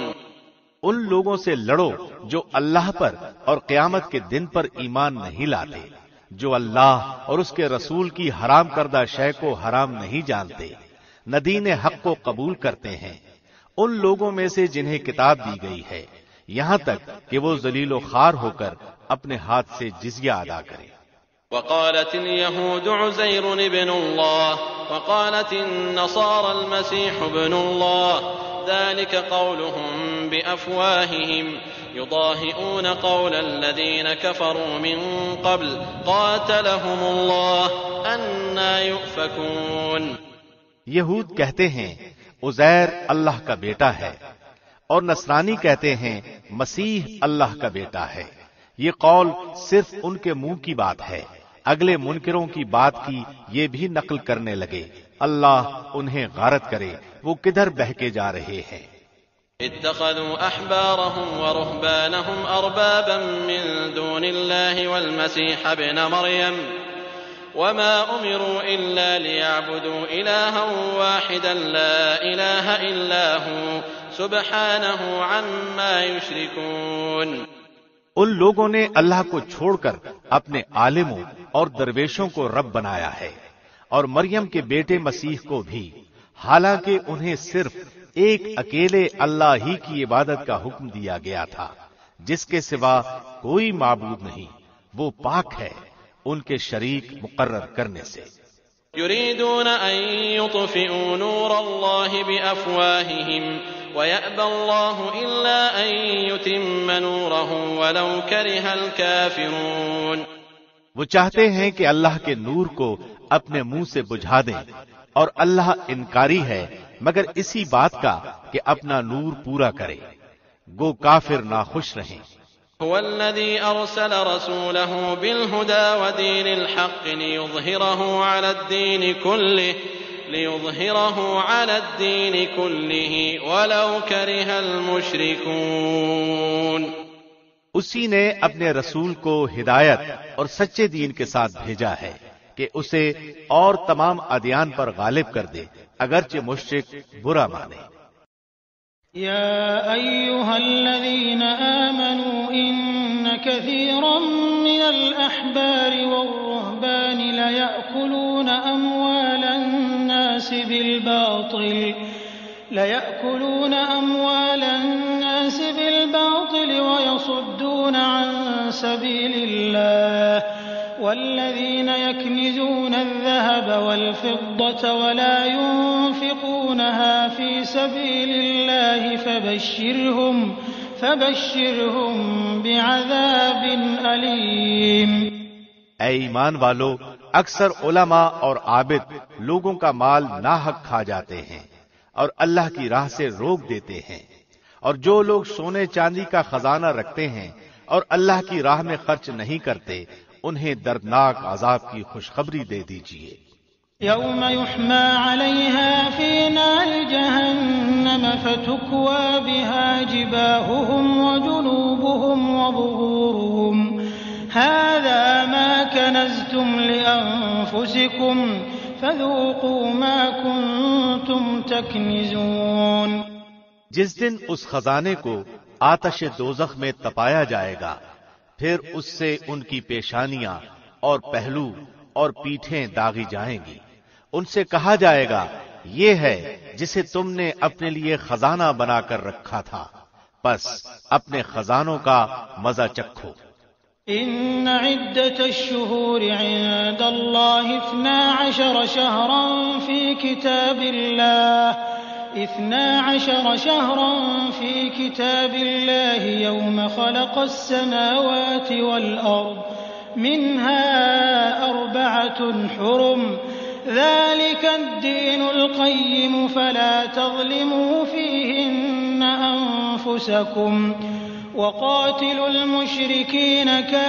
ان لوگوں سے لڑو جو اللہ پر اور قیامت کے دن پر ایمان نہیں لاتے، جو اللہ اور اس کے رسول کی حرام کردہ شے کو حرام نہیں جانتے، نہ دین حق کو قبول کرتے ہیں، ان لوگوں میں سے جنہیں کتاب دی گئی ہے، یہاں تک کہ وہ ذلیل و خوار ہو کر اپنے ہاتھ سے جزیہ ادا کریں۔ وقالت اليهود عزير ابن الله وقالت النصارى المسيح ابن الله ذلك قولهم بأفواههم يضاهئون قول الذين كفروا من قبل قاتلهم الله أنى يؤفكون۔ یہود کہتے ہیں عزیر اللہ کا بیٹا ہے، اور نصرانی کہتے ہیں مسیح اللہ کا بیٹا ہے۔ یہ قول صرف ان کے منہ کی بات ہے، اگلے منکروں کی بات کی یہ بھی نقل کرنے لگے۔ اللہ انہیں غارت کرے، وہ کدھر بہکے جا رہے ہیں۔ اتخذوا احبارهم ورهبانهم اربابا من دون الله والمسيح ابن مريم وما امروا الا ليعبدوا الها واحدا لا اله الا هو سبحانه عما يشركون۔ ان لوگوں نے اللہ کو چھوڑ کر اپنے عالموں اور درویشوں کو رب بنایا ہے، اور مریم کے بیٹے مسیح کو بھی، حالانکہ انہیں صرف ایک اکیلے اللہ ہی کی عبادت کا حکم دیا گیا تھا، جس کے سوا کوئی معبود نہیں، وہ پاک ہے ان کے شریک مقرر کرنے سے۔ يريدون أن يطفئوا نور الله بأفواههم ويأبى الله إلا أن يتم نوره ولو كره الكافرون۔ وہ چاہتے ہیں کہ اللہ کے نور کو اپنے منہ سے بجھا دیں، اور اللہ انکاری ہے مگر اسی بات کا کہ اپنا نور پورا کرے، گو کافر ناخوش رہیں۔ هو الذي أرسل رسوله بالهدى ودين الحق ليظهره على الدين كله ولو كره المشركون۔ اسی نے اپنے رسول کو ہدایت اور سچے دین کے ساتھ بھیجا ہے کہ اسے اور تمام ادیان پر غالب کر دے، اگرچہ مشرک برا مانے۔ يا أيها الذين آمنوا إن كثيرا من الأحبار والرهبان ليأكلون أموال الناس بالباطل ويصدون عن سبيل الله والذين يكنزون الذهب والفضة ولا ينفقونها في سبيل الله فبشرهم بعذاب أليم۔ اے ایمان والو، اکثر علماء اور عابد لوگوں کا مال ناحق کھا جاتے ہیں اور اللہ کی راہ سے روک دیتے ہیں، اور جو لوگ سونے چاندی کا خزانہ رکھتے ہیں اور اللہ کی راہ میں خرچ نہیں کرتے، انہیں دردناک عذاب کی خوشخبری دے دیجیے۔ يوم يحمى عليها في نار جهنم فتكوى بها جباههم وجنوبهم وظهورهم هذا ما كنزتم لأنفسكم فذوقوا ما كنتم تكنزون۔ جس دن اس خزانے کو آتش دوزخ میں تپایا جائے گا، پھر اس سے ان کی پیشانیاں اور پہلو اور پیٹھیں داغی جائیں گی، ان سے کہا جائے گا یہ ہے جسے تم نے اپنے لیے خزانہ بنا کر رکھا تھا، بس اپنے خزانوں کا مزہ چکھو۔ إن عدة الشهور عند الله 12 شهرا في كتاب الله يوم خلق السماوات والأرض منها 4 حرم ذلك الدين القيم فلا تظلموا فيهن أنفسكم وقاتلوا المشركين كافة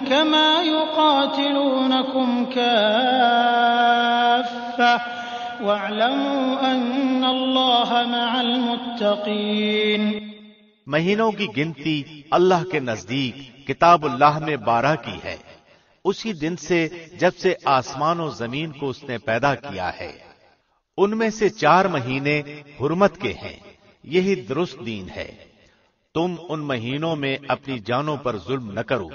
كما يقاتلونكم كافة واعلموا أن الله مع المتقين۔ مہینوں کی گنتی اللہ کے نزدیک کتاب اللہ میں 12 کی ہے، اسی دن سے جب سے آسمان و زمین کو اس نے پیدا کیا ہے۔ ان میں سے 4 مہینے حرمت کے ہیں، یہی درست دین ہے۔ تم ان مہینوں میں اپنی جانوں پر ظلم نہ کرو،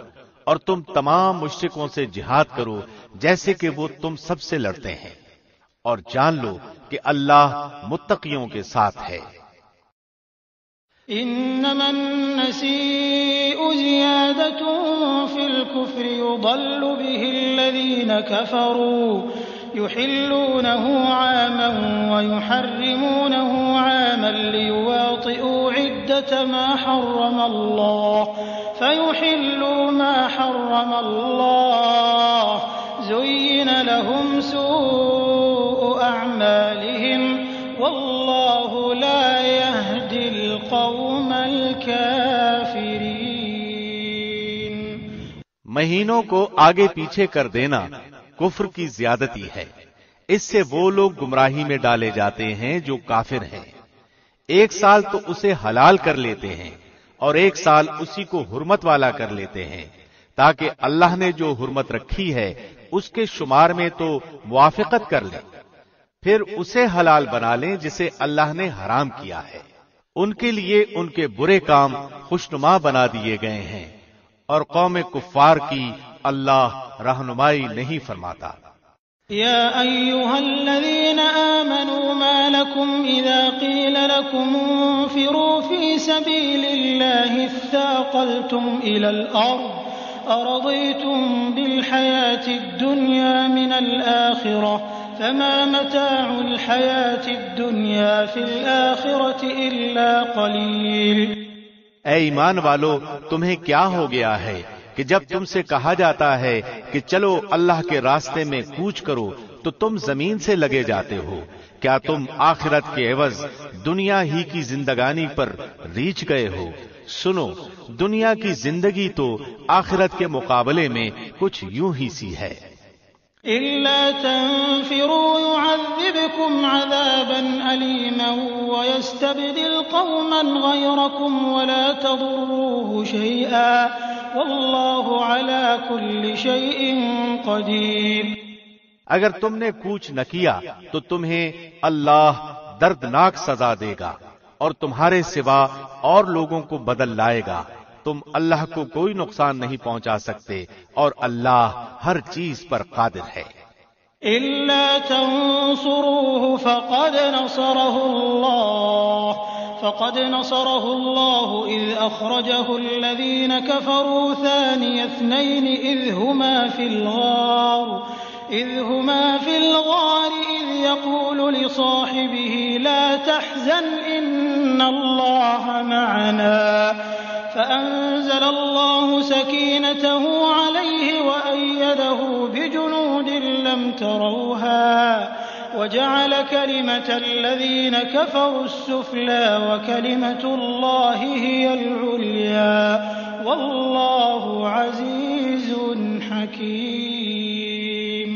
اور تم تمام مشرکوں سے جہاد کرو جیسے کہ وہ تم سب سے لڑتے ہیں، اور جان لو کہ اللہ متقیوں کے ساتھ ہے۔ إنما النسيء زيادة في الكفر يضل به الذين كفروا يحلونه عاما ويحرمونه عاما ليواطئوا عدة ما حرم الله فيحلوا ما حرم الله زين لهم سوء أعمالهم والله لا يهدي القوم الكافرين۔ مہینوں کو آگے پیچھے کر دینا کفر کی زیادتی ہے، اس سے وہ لوگ گمراہی میں ڈالے جاتے ہیں جو کافر ہیں۔ ایک سال تو اسے حلال کر لیتے ہیں اور ایک سال اسی کو حرمت والا کر لیتے ہیں، تاکہ اللہ نے جو حرمت رکھی ہے اس کے شمار میں تو موافقت کر لیں، پھر اسے حلال بنا لیں جسے اللہ نے حرام کیا ہے۔ ان کے لیے ان کے برے کام خوشنما بنا دیے گئے ہیں، اور قوم کفار کی اللہ رہنمائی نہیں فرماتا۔ يا أيها الذين آمنوا ما لكم إذا قيل لكم انفروا في سبيل الله اثاقلتم إلى الأرض أرضيتم بالحياة الدنيا من الآخرة فما متاع الحياة الدنيا في الآخرة إلا قليل۔ اے ایمان والو، تمہیں کیا ہو گیا ہے کہ جب تم سے کہا جاتا ہے کہ چلو اللہ کے راستے میں کوچ کرو تو تم زمین سے لگے جاتے ہو؟ کیا تم آخرت کے عوض دنیا ہی کی زندگانی پر ریچھ گئے ہو؟ سنو، دنیا کی زندگی تو آخرت کے مقابلے میں کچھ یوں ہی سی ہے۔ إلا تنفروا يعذبكم عذابا أليما ويستبدل قوما غيركم ولا تضروه شيئا والله على كل شيء قدير۔ اگر تم نے کوچ نہ کیا تو تمہیں اللہ دردناک سزا دے گا اور تمہارے سوا اور لوگوں کو بدل لائے گا۔ تم اللہ کو کوئی نقصان نہیں پہنچا سکتے اور اللہ ہر چیز پر قادر ہے۔ إلا تنصروه فقد نصره الله إذ أخرجه الذين كفروا ثاني اثنين إذ هما في الغار إذ يقول لصاحبه لا تحزن إن الله معنا فأنزل الله سكينته عليه وأيده بجنود لم تروها وجعل كلمة الذين كفروا السفلى وكلمة الله هي العليا والله عزيز حكيم۔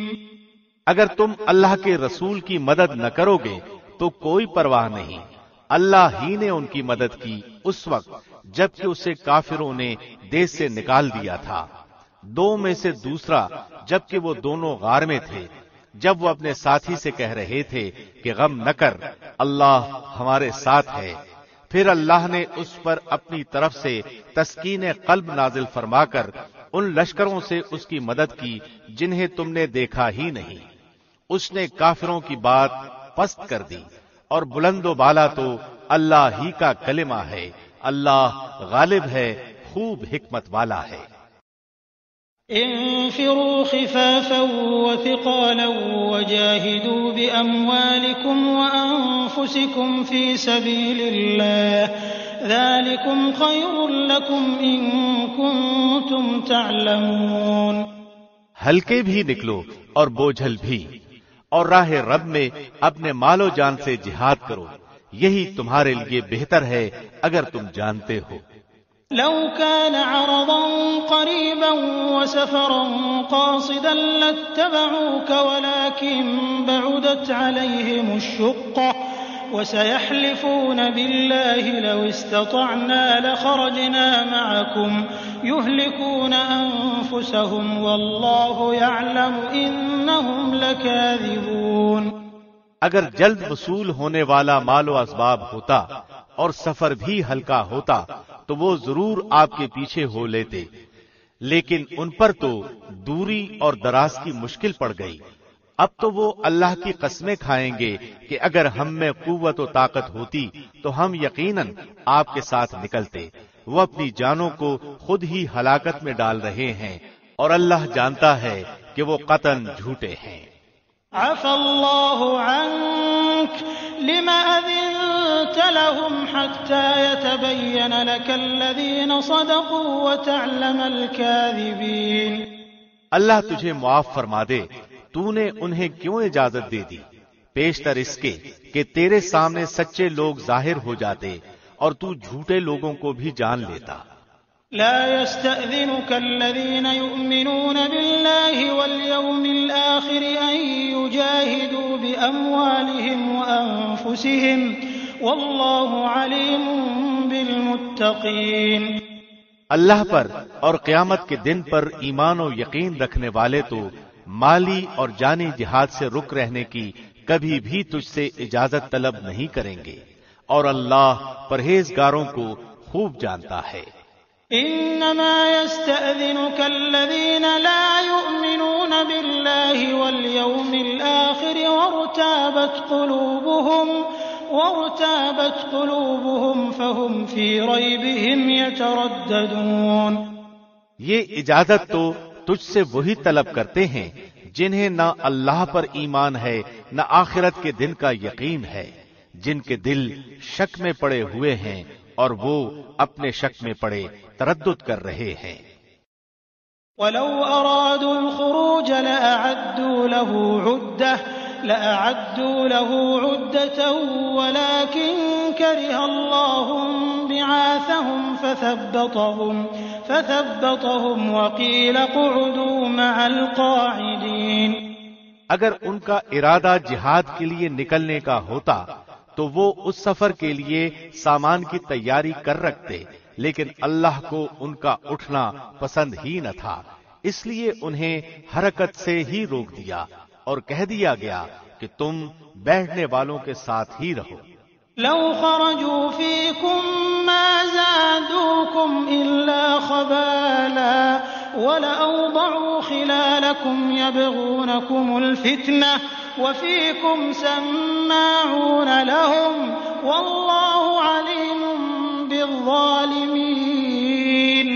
اگر تم اللہ کے رسول کی مدد نہ کرو گے تو کوئی پرواہ نہیں، اللہ ہی نے ان کی مدد کی اس وقت جبکہ اسے کافروں نے دیس سے نکال دیا تھا۔ 2 میں سے دوسرا جبکہ وہ دونوں غار میں تھے، جب وہ اپنے ساتھی سے کہہ رہے تھے کہ غم نہ کر، اللہ ہمارے ساتھ ہے۔ پھر اللہ نے اس پر اپنی طرف سے تسکین قلب نازل فرما کر ان لشکروں سے اس کی مدد کی جنہیں تم نے دیکھا ہی نہیں۔ اس نے کافروں کی بات پست کر دی، اور بلند و بالا تو اللہ ہی کا کلمہ ہے۔ اللہ غالب ہے، خوب حکمت والا ہے۔ انفروا خفافا وثقالا وجاهدوا بأموالكم وأنفسكم في سبيل الله ذلكم خير لكم إن كنتم تعلمون۔ ہلکے بھی نکلو اور بوجھل بھی، اور راہ رب میں اپنے مال و جان سے جہاد کرو، یہی تمہارے لیے بہتر ہے اگر تم جانتے ہو۔ لو كان عرضا قريبا وسفرا قاصدا لاتبعوك ولكن بعدت عليهم الشقة وسيحلفون بالله لو استطعنا لخرجنا معكم يهلكون أنفسهم والله يعلم إنهم لكاذبون۔ اگر جلد وصول ہونے والا مال و اسباب ہوتا اور سفر بھی ہلکا ہوتا تو وہ ضرور آپ کے پیچھے ہو لیتے، لیکن ان پر تو دوری اور دراز کی مشکل پڑ گئی۔ اب تو وہ اللہ کی قسمیں کھائیں گے کہ اگر ہم میں قوت و طاقت ہوتی تو ہم یقیناً آپ کے ساتھ نکلتے۔ وہ اپنی جانوں کو خود ہی ہلاکت میں ڈال رہے ہیں اور اللہ جانتا ہے کہ وہ قطعاً جھوٹے ہیں۔ عفى الله عنك لما أذنت لهم حتى يتبين لك الذين صدقوا وتعلم الكاذبين۔ اللہ تجھے معاف فرما دے، تو نے انہیں کیوں اجازت دے دی پیشتر اس کے کہ تیرے سامنے سچے لوگ ظاہر ہو جاتے اور تو جھوٹے لوگوں کو بھی جان لیتا۔ لا يستأذنك الذين يؤمنون بالله واليوم الآخر أن يجاهدوا بأموالهم وأنفسهم والله عليم بالمتقين۔ اللہ پر اور قیامت کے دن پر ایمان و یقین رکھنے والے تو مالی اور جانی جہاد سے رک رہنے کی کبھی بھی تجھ سے اجازت طلب نہیں کریں گے، اور اللہ پرہیزگاروں کو خوب جانتا ہے۔ إنما يستأذنك الذين لا يؤمنون بالله واليوم الآخر وارتابت قلوبهم فهم في ريبهم يترددون۔ یہ اجازت تو تجھ سے وہی طلب کرتے ہیں جنہیں نہ اللہ پر ایمان ہے نہ آخرت کے دن کا یقین ہے، جن کے دل شک میں پڑے ہوئے ہیں اور وہ اپنے شک میں پڑے تردد کر رہے ہیں۔ وَلَوْ أَرَادُوا الْخُرُوجَ لَأَعَدُّوا لَهُ عُدَّةً وَلَكِنْ كَرِهَ اللَّهُ بِعَاثَهُمْ فَثَبَّطَهُمْ وَقِيلَ اقْعُدُوا مَعَ الْقَاعِدِينَ۔ اگر ان کا ارادہ جہاد کے لیے نکلنے کا ہوتا تو وہ اس سفر کے لیے سامان کی تیاری کر رکھتے، لیکن اللہ کو ان کا اٹھنا پسند ہی نہ تھا، اس لیے انہیں حرکت سے ہی روک دیا اور کہہ دیا گیا کہ تم بیٹھنے والوں کے ساتھ ہی رہو۔ لو خرجوا فيكم ما زادوكم إلا خبالا ولأوضعوا خلالكم يبغونكم الفتنة وفيكم سماعون لهم والله عليم بالظالمين۔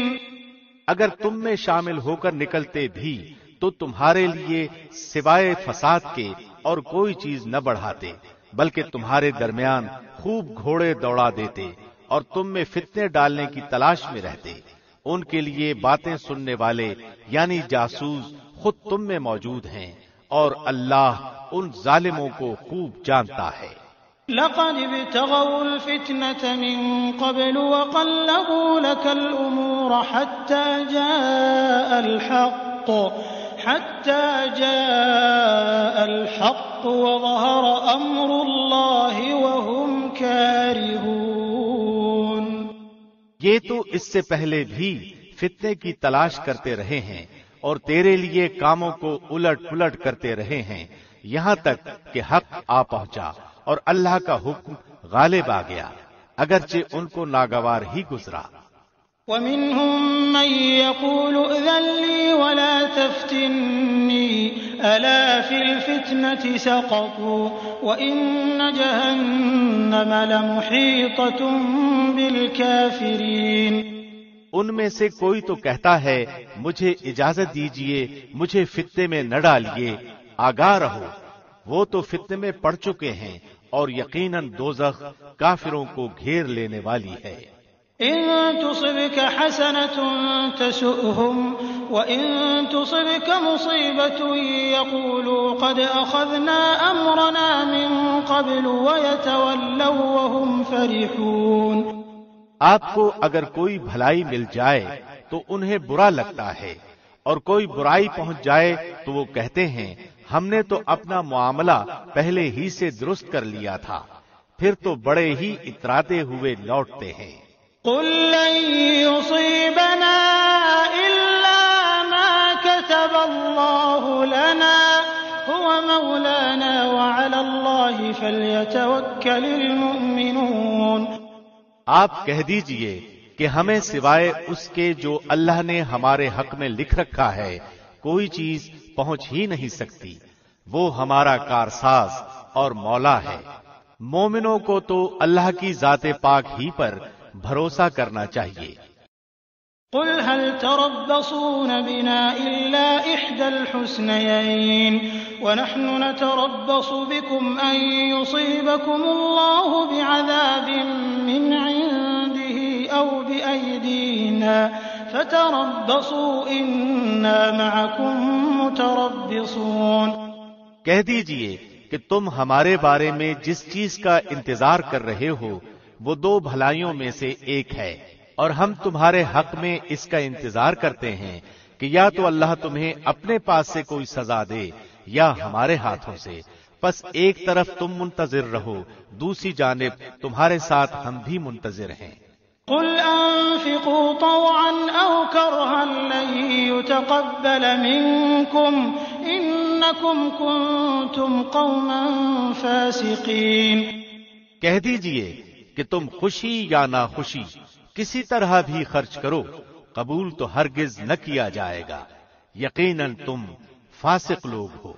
اگر تم میں شامل ہو کر نکلتے بھی تو تمہارے لیے سوائے فساد کے اور کوئی چیز نہ بڑھاتے، بلکہ تمہارے درمیان خوب گھوڑے دوڑا دیتے اور تم میں فتنے ڈالنے کی تلاش میں رہتے۔ ان کے لیے باتیں سننے والے یعنی جاسوس خود تم میں موجود ہیں، اور اللہ ان ظالموں کو خوب جانتا ہے۔ لقد ابتغوا الفتنة من قبل وقلبوا لك الأمور حتى جاء الحق وظهر أمر الله وهم كارهون۔ یہ تو اس سے پہلے بھی فتنے کی تلاش کرتے رہے ہیں اور تیرے لیے کاموں کو الٹ پلٹ کرتے رہے ہیں، یہاں تک کہ حق آ پہنچا اور اللہ کا حکم غالب آ گیا، اگرچہ ان کو ناگوار ہی گزرا۔ وَمِنْهُمْ مَنْ يَقُولُ ائْذَنْ لِي وَلَا تَفْتِنِّي أَلَا فِي الْفِتْنَةِ سَقَطُوا وَإِنَّ جَهَنَّمَ لَمُحِيطَةٌ بِالْكَافِرِينَ۔ ان میں سے کوئی تو کہتا ہے مجھے اجازت دیجئے، مجھے فتنے میں نہ ڈالیے، آگاہ رہو، وہ تو فتنے میں پڑ چکے ہیں اور یقیناً دوزخ کافروں کو گھیر لینے والی ہے۔ إن تصبك حسنة تسؤهم وإن تصبك مصيبة يقولوا قد أخذنا أمرنا من قبل ويتولوا وهم فرحون۔ آپ کو اگر کوئی بھلائی مل جائے تو انہیں برا لگتا ہے، اور کوئی برائی پہنچ جائے تو وہ کہتے ہیں ہم نے تو اپنا معاملہ پہلے ہی سے درست کر لیا تھا، پھر تو بڑے ہی اتراتے ہوئے لوٹتے ہیں۔ قل لن يصيبنا إلا ما كتب الله لنا هو مولانا وعلى الله فليتوكل المؤمنون۔ آپ کہہ دیجئے کہ ہمیں سوائے اس کے جو اللہ نے ہمارے حق میں لکھ رکھا ہے کوئی چیز پہنچ ہی نہیں سکتی، وہ ہمارا کارساز اور مولا ہے۔ مومنوں کو تو اللہ کی ذات پاک ہی پر بھروسہ کرنا چاہیے۔ قل هل تربصون بنا إلا إحدى الحسنيين ونحن نتربص بكم أن يصيبكم الله بعذاب من عنده أو بأيدينا فتربصوا إنا معكم متربصون۔ کہہ دیجئے کہ تم ہمارے بارے میں جس چیز کا انتظار کر رہے ہو وہ دو بھلائیوں میں سے ایک ہے، اور ہم تمہارے حق میں اس کا انتظار کرتے ہیں کہ یا تو اللہ تمہیں اپنے پاس سے کوئی سزا دے یا ہمارے ہاتھوں سے، پس ایک طرف تم منتظر رہو، دوسری جانب تمہارے ساتھ ہم بھی منتظر ہیں۔ قل انفقوا طوعا او كرها لن يتقبل منكم انكم كنتم قوما فاسقين۔ کہہ دیجئے کہ تم خوشی یا ناخوشی کسی طرح بھی خرچ کرو، قبول تو ہرگز نہ کیا جائے گا، یقیناً تم فاسق لوگ ہو۔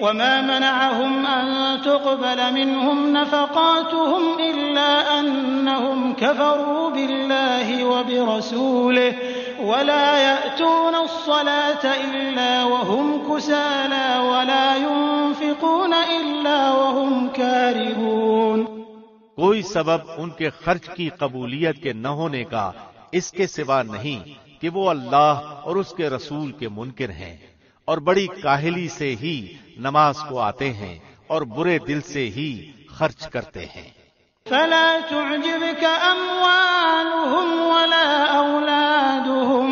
وما منعهم أن تقبل منهم نفقاتهم إلا أنهم كفروا بالله وبرسوله ولا يأتون الصلاة إلا وهم كسالى ولا ينفقون إلا وهم كارهون۔ کوئی سبب ان کے خرچ کی قبولیت کے نہ ہونے کا اس کے سوا نہیں کہ وہ اللہ اور اس کے رسول کے منکر ہیں اور بڑی کاہلی سے ہی نماز کو آتے ہیں اور برے دل سے ہی خرچ کرتے ہیں۔ فلا تعجبك أموالهم ولا أولادهم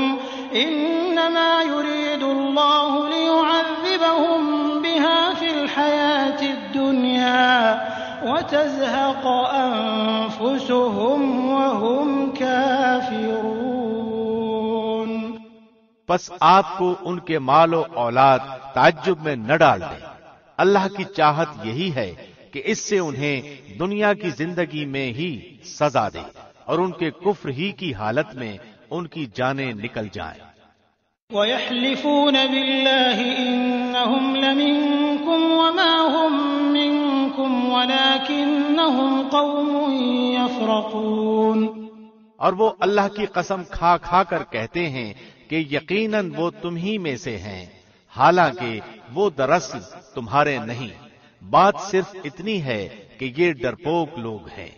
إنما يريد الله ليعذبهم بها في الحياة الدنيا وتزهق أنفسهم وهم كافرون۔ پس آپ کو ان کے مال و اولاد تعجب میں نہ ڈال دیں، اللہ کی چاہت یہی ہے کہ اس سے انہیں دنیا کی زندگی میں ہی سزا دے اور ان کے کفر ہی کی حالت میں ان کی جانیں نکل جائیں۔ وَيَحْلِفُونَ بِاللَّهِ إِنَّهُمْ لَمِنكُمْ وَمَا هُمْ مِنكُمْ وَلَكِنَّهُمْ قَوْمٌ يَفْرَقُونَ۔ اور وہ اللہ کی قسم کھا کھا کر کہتے ہیں کہ یقیناً وہ تم ہی میں سے ہیں، حالانکہ وہ دراصل تمہارے نہیں، بات صرف اتنی ہے کہ یہ ڈرپوک لوگ ہیں۔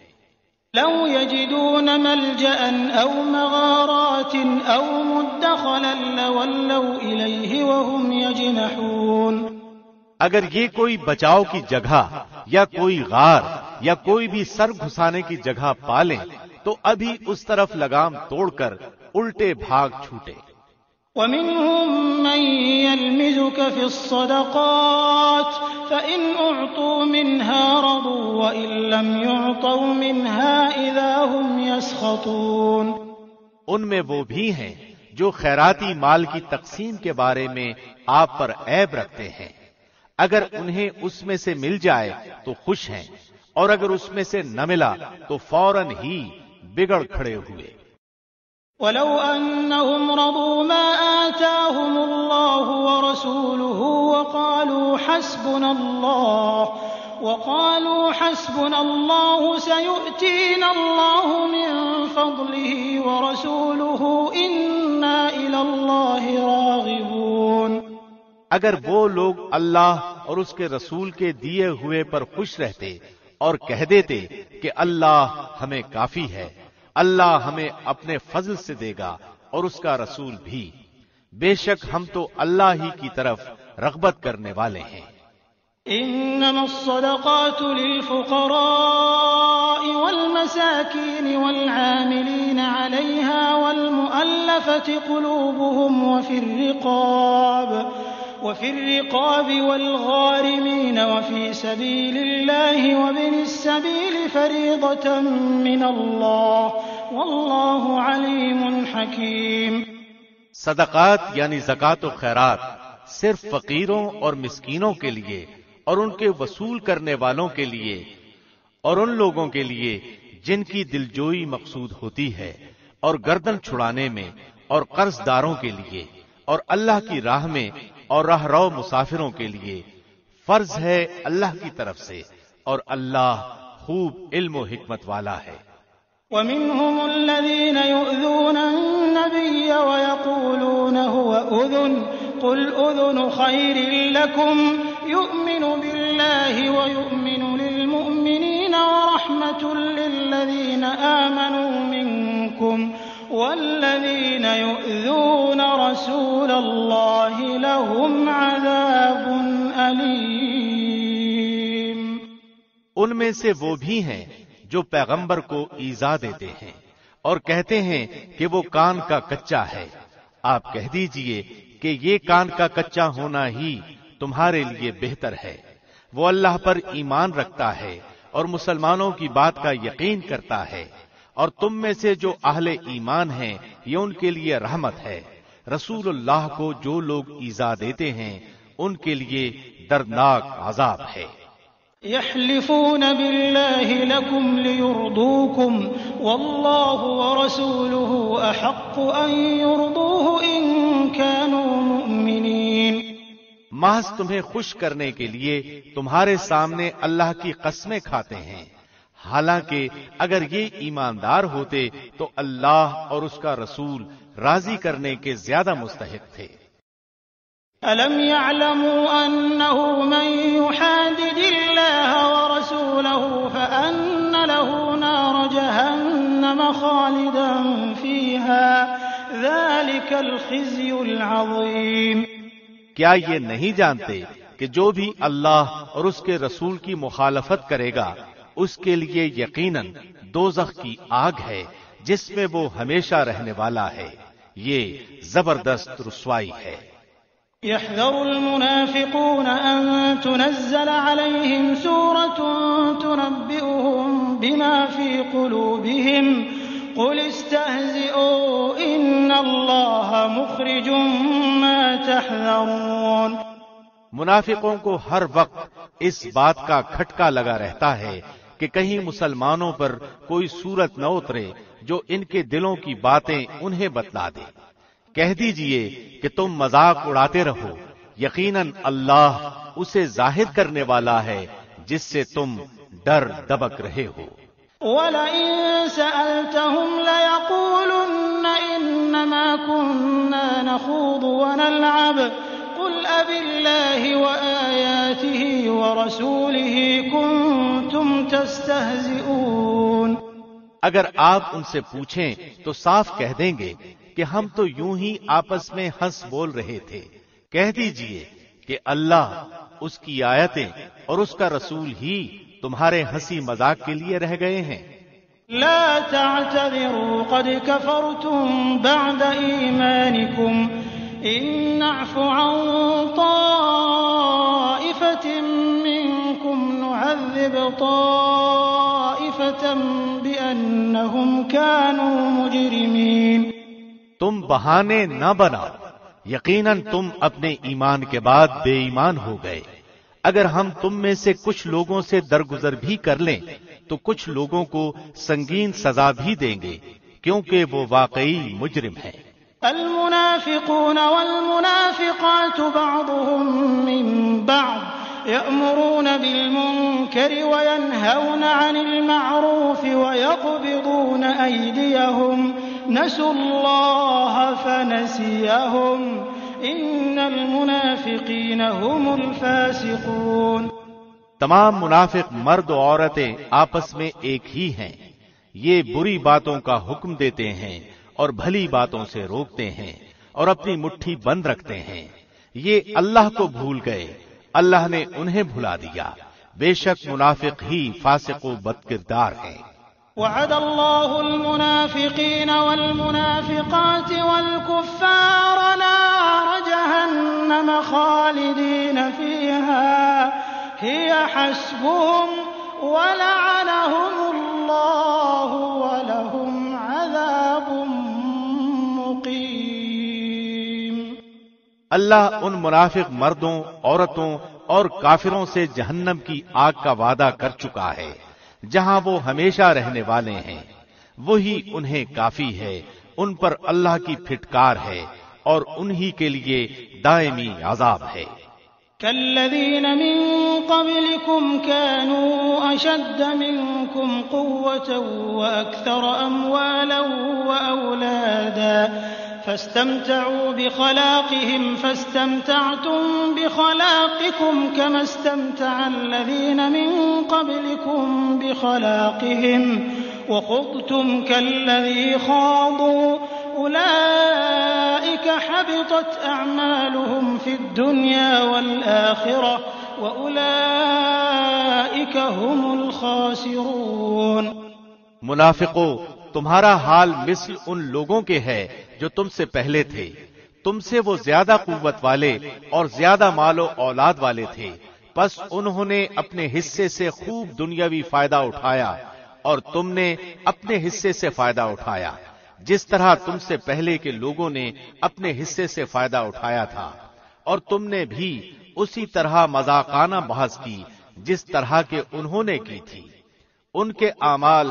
لو يجدون ملجأ أو مغارات أو مدخلا لولوا إليه وهم يجنحون۔ اگر یہ کوئی بچاؤ کی جگہ یا کوئی غار یا کوئی بھی سر گھسانے کی جگہ پالیں تو ابھی اس طرف لگام توڑ کر الٹے بھاگ چھوٹے۔ ومنهم من يلمزك في الصدقات فإن أعطوا منها رضوا وإن لم يعطوا منها إذا هم يسخطون۔ ان میں وہ بھی ہیں جو خیراتی مال کی تقسیم کے بارے میں آپ پر عیب رکھتے ہیں، اگر انہیں اس میں سے مل جائے تو خوش ہیں، اور اگر اس میں سے نہ ملا تو فوراً ہی بگڑ کھڑے ہوئے۔ ولو أنهم رضوا ما آتاهم الله ورسوله وقالوا حسبنا الله سيؤتينا الله من فضله ورسوله إنا إلى الله راغبون۔ اگر وہ لوگ اللہ اور اس کے رسول کے دیے ہوئے پر خوش رہتے اور کہہ دیتے کہ اللہ ہمیں کافی ہے، اللہ ہمیں اپنے فضل سے دے گا اور اس کا رسول بھی، بے شک ہم تو اللہ ہی کی طرف رغبت کرنے والے ہیں۔ انما الصدقات للفقراء والمساكين والعاملين عليها والمؤلفة قلوبهم وفي الرقاب والغارمين وفي سبيل الله وابن السبيل فريضة من الله والله عليم حكيم۔ صدقات یعنی زکوٰۃ و خیرات صرف فقیروں اور مسکینوں کے لیے اور ان کے وصول کرنے والوں کے لیے اور ان لوگوں کے لیے جن کی دلجوئی مقصود ہوتی ہے اور گردن چھڑانے میں اور قرض داروں کے لیے اور اللہ کی راہ میں اور راہ رو مسافروں کے لیے فرض ہے اللہ کی طرف سے، اور اللہ خوب علم و حکمت والا ہے۔ ومنهم الذين يؤذون النبي ويقولون هو أذن قل أذن خير لكم يؤمن بالله ويؤمن للمؤمنين ورحمة للذين آمنوا منكم والذين يؤذون رسول الله لهم عذاب أليم۔ ان میں سے وہ بھی ہیں جو پیغمبر کو ایذا دیتے ہیں اور کہتے ہیں کہ وہ کان کا کچا ہے۔ آپ کہہ دیجئے کہ یہ کان کا کچا ہونا ہی تمہارے لیے بہتر ہے۔ وہ اللہ پر ایمان رکھتا ہے اور مسلمانوں کی بات کا یقین کرتا ہے، اور تم میں سے جو اہل ایمان ہیں یہ ان کے لیے رحمت ہے۔ رسول اللہ کو جو لوگ ایذا دیتے ہیں ان کے لیے دردناک عذاب ہے۔ يحلفون بالله لكم ليرضوكم والله ورسوله أحق أن يرضوه إن كانوا مؤمنين۔ محض تمہیں خوش کرنے کے لیے تمہارے سامنے اللہ کی قسمیں کھاتے ہیں، حالانکہ اگر یہ ایماندار ہوتے تو اللہ اور اس کا رسول راضی کرنے کے زیادہ مستحق تھے۔ أَلَمْ يَعْلَمُوا أَنَّهُ مَن يُحَادِدِ اللَّهَ وَرَسُولَهُ فَأَنَّ لَهُ نَارَ جَهَنَّمَ خَالِدًا فِيهَا ذَلِكَ الْخِزْيُ الْعَظِيمُ۔ کیا یہ نہیں جانتے کہ جو بھی اللہ اور اس کے رسول کی مخالفت کرے گا اس کے لیے یقیناً دوزخ کی آگ ہے جس میں وہ ہمیشہ رہنے والا ہے، یہ زبردست رسوائی ہے۔ يحذر المنافقون أن تنزل عليهم سورة تنبئهم بما في قلوبهم قل استهزئوا إن الله مخرج ما تحذرون۔ منافقوں کو ہر وقت اس بات کا کھٹکا لگا رہتا ہے کہ کہیں مسلمانوں پر کوئی صورت نہ اترے جو ان کے دلوں کی باتیں انہیں بتلا دے۔ کہہ دیجئے کہ تم مذاق اڑاتے رہو، یقیناً اللہ اسے ظاہر کرنے والا ہے جس سے تم ڈر دبک رہے ہو۔ وَلَئِن سَأَلْتَهُمْ لَيَقُولُنَّ إِنَّمَا كُنَّا نَخُوضُ وَنَلْعَبُ قُلْ أَبِاللَّهِ وَآيَاتِهِ وَرَسُولِهِ كُنتُمْ تَسْتَهْزِئُونَ۔ اگر آپ ان سے پوچھیں تو صاف کہہ دیں گے کہ ہم تو یوں ہی آپس میں ہنس بول رہے تھے۔ کہہ دیجئے کہ اللہ، اس کی آیتیں اور اس کا رسول ہی تمہارے ہنسی مذاق کے لیے رہ گئے ہیں۔ لا تعتذروا قد كفرتم بعد ایمانکم ان نعف عن طائفة منکم نعذب طائفة بأنهم كانوا مجرمین۔ تم بہانے نہ بناؤ، یقیناً تم اپنے ایمان کے بعد بے ایمان ہو گئے۔ اگر ہم تم میں سے کچھ لوگوں سے درگزر بھی کر لیں تو کچھ لوگوں کو سنگین سزا بھی دیں گے کیونکہ وہ واقعی مجرم ہیں۔ المنافقون والمنافقات بعضهم من بعض يأمرون بالمنكر وينهون عن المعروف ويقبضون أيديهم نسوا الله فنسيهم إن المنافقين هم الفاسقون۔ تمام منافق مرد و عورتیں آپس میں ایک ہی ہیں، یہ بری باتوں کا حکم دیتے ہیں اور بھلی باتوں سے روکتے ہیں اور اپنی مٹھی بند رکھتے ہیں۔ یہ اللہ کو بھول گئے، اللہ نے انہیں بھلا دیا، بے شک منافق ہی فاسق و بد کردار ہیں۔ وعد اللہ المنافقین والمنافقات والکفار نار جہنم جهنم خالدين فيها هي حسبهم ولعنهم الله ولهم عذاب مقيم۔ اللہ ان منافق مردوں، عورتوں اور کافروں سے جہنم کی آگ کا وعدہ کر چکا ہے جہاں وہ ہمیشہ رہنے والے ہیں، وہی انہیں کافی ہے، ان پر اللہ کی پھٹکار ہے اور انہی کے لیے دائمی عذاب ہے۔ كالذين من قبلكم كانوا أشد منكم قوة وأكثر أموالا وأولادا فاستمتعوا بخلاقهم فاستمتعتم بخلاقكم كما استمتع الذين من قبلكم بخلاقهم وخضتم كالذي خاضوا أولئك حبطت أعمالهم في الدنيا والآخرة وأولئك هم الخاسرون۔ منافقو، تمہارا حال مثل ان لوگوں کے ہے جو تم سے پہلے تھے، تم سے وہ زیادہ قوت والے اور زیادہ مال و اولاد والے تھے، پس انہوں نے اپنے حصے سے خوب دنیاوی فائدہ اٹھایا اور تم نے اپنے حصے سے فائدہ اٹھایا، جس طرح تم سے پہلے کے لوگوں نے اپنے حصے سے فائدہ اٹھایا تھا، اور تم نے بھی اسی طرح مذاقانہ بحث کی جس طرح کے انہوں نے کی تھی۔ ان کے اعمال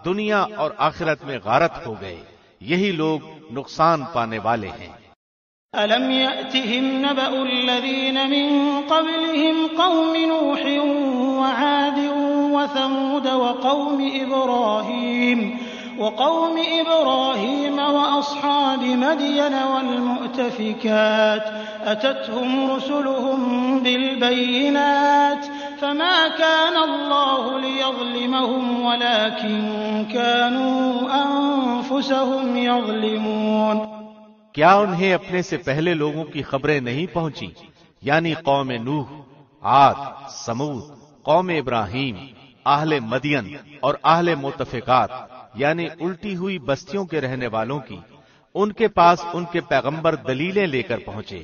دنیا اور آخرت میں غارت ہو گئے، یہی لوگ نقصان پانے والے ہیں۔ أَلَمْ يَأْتِهِمْ نَبَأُ الَّذِينَ مِن قَبْلِهِمْ قَوْمِ نُوحٍ وَعَادٍ وَثَمُودَ وقوم إبراهيم وأصحاب مدين والمؤتفكات أتتهم رسلهم بالبينات فما كان الله ليظلمهم ولكن كانوا أنفسهم يظلمون۔ کیا انہیں اپنے سے پہلے لوگوں کی خبریں نہیں پہنچی، یعنی قوم نوح، عاد، سمود، قوم ابراہیم، اہل مدین اور اہل مؤتفکات یعنی الٹی ہوئی بستیوں کے رہنے والوں کی؟ ان کے پاس ان کے پیغمبر دلیلیں لے کر پہنچے۔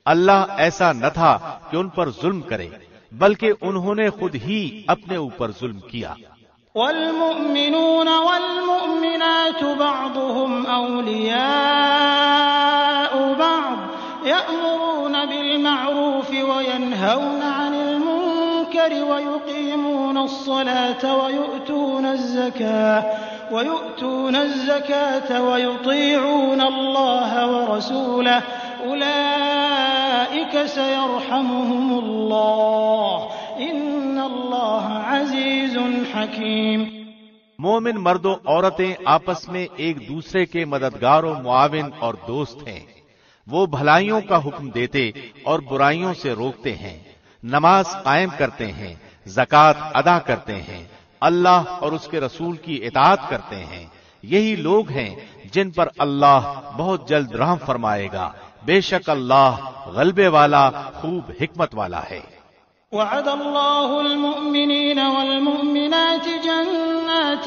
اللہ ایسا نہ تھا کہ ان پر ظلم کرے، بلکہ انہوں نے خود ہی اپنے اوپر ظلم کیا۔ والمؤمنون والمؤمنات بعضهم أولياء بعض يأمرون بالمعروف وينهون عن المنكر ويقيمون الصلاة ويؤتون الزكاة ويطيعون الله ورسوله أولئك سيرحمهم الله إن الله عزيز حكيم۔ مومن مرد و عورتیں آپس میں ایک دوسرے کے مددگار و معاون اور دوست ہیں، وہ بھلائیوں کا حکم دیتے اور برائیوں سے روکتے ہیں، نماز قائم کرتے ہیں، زکوٰۃ ادا کرتے ہیں، اللہ اور اس کے رسول کی اطاعت کرتے ہیں، یہی لوگ ہیں جن پر اللہ بہت جلد رحم فرمائے گا، بے شک اللہ غلبے والا خوب حکمت والا ہے۔ وعد الله المؤمنين والمؤمنات جنات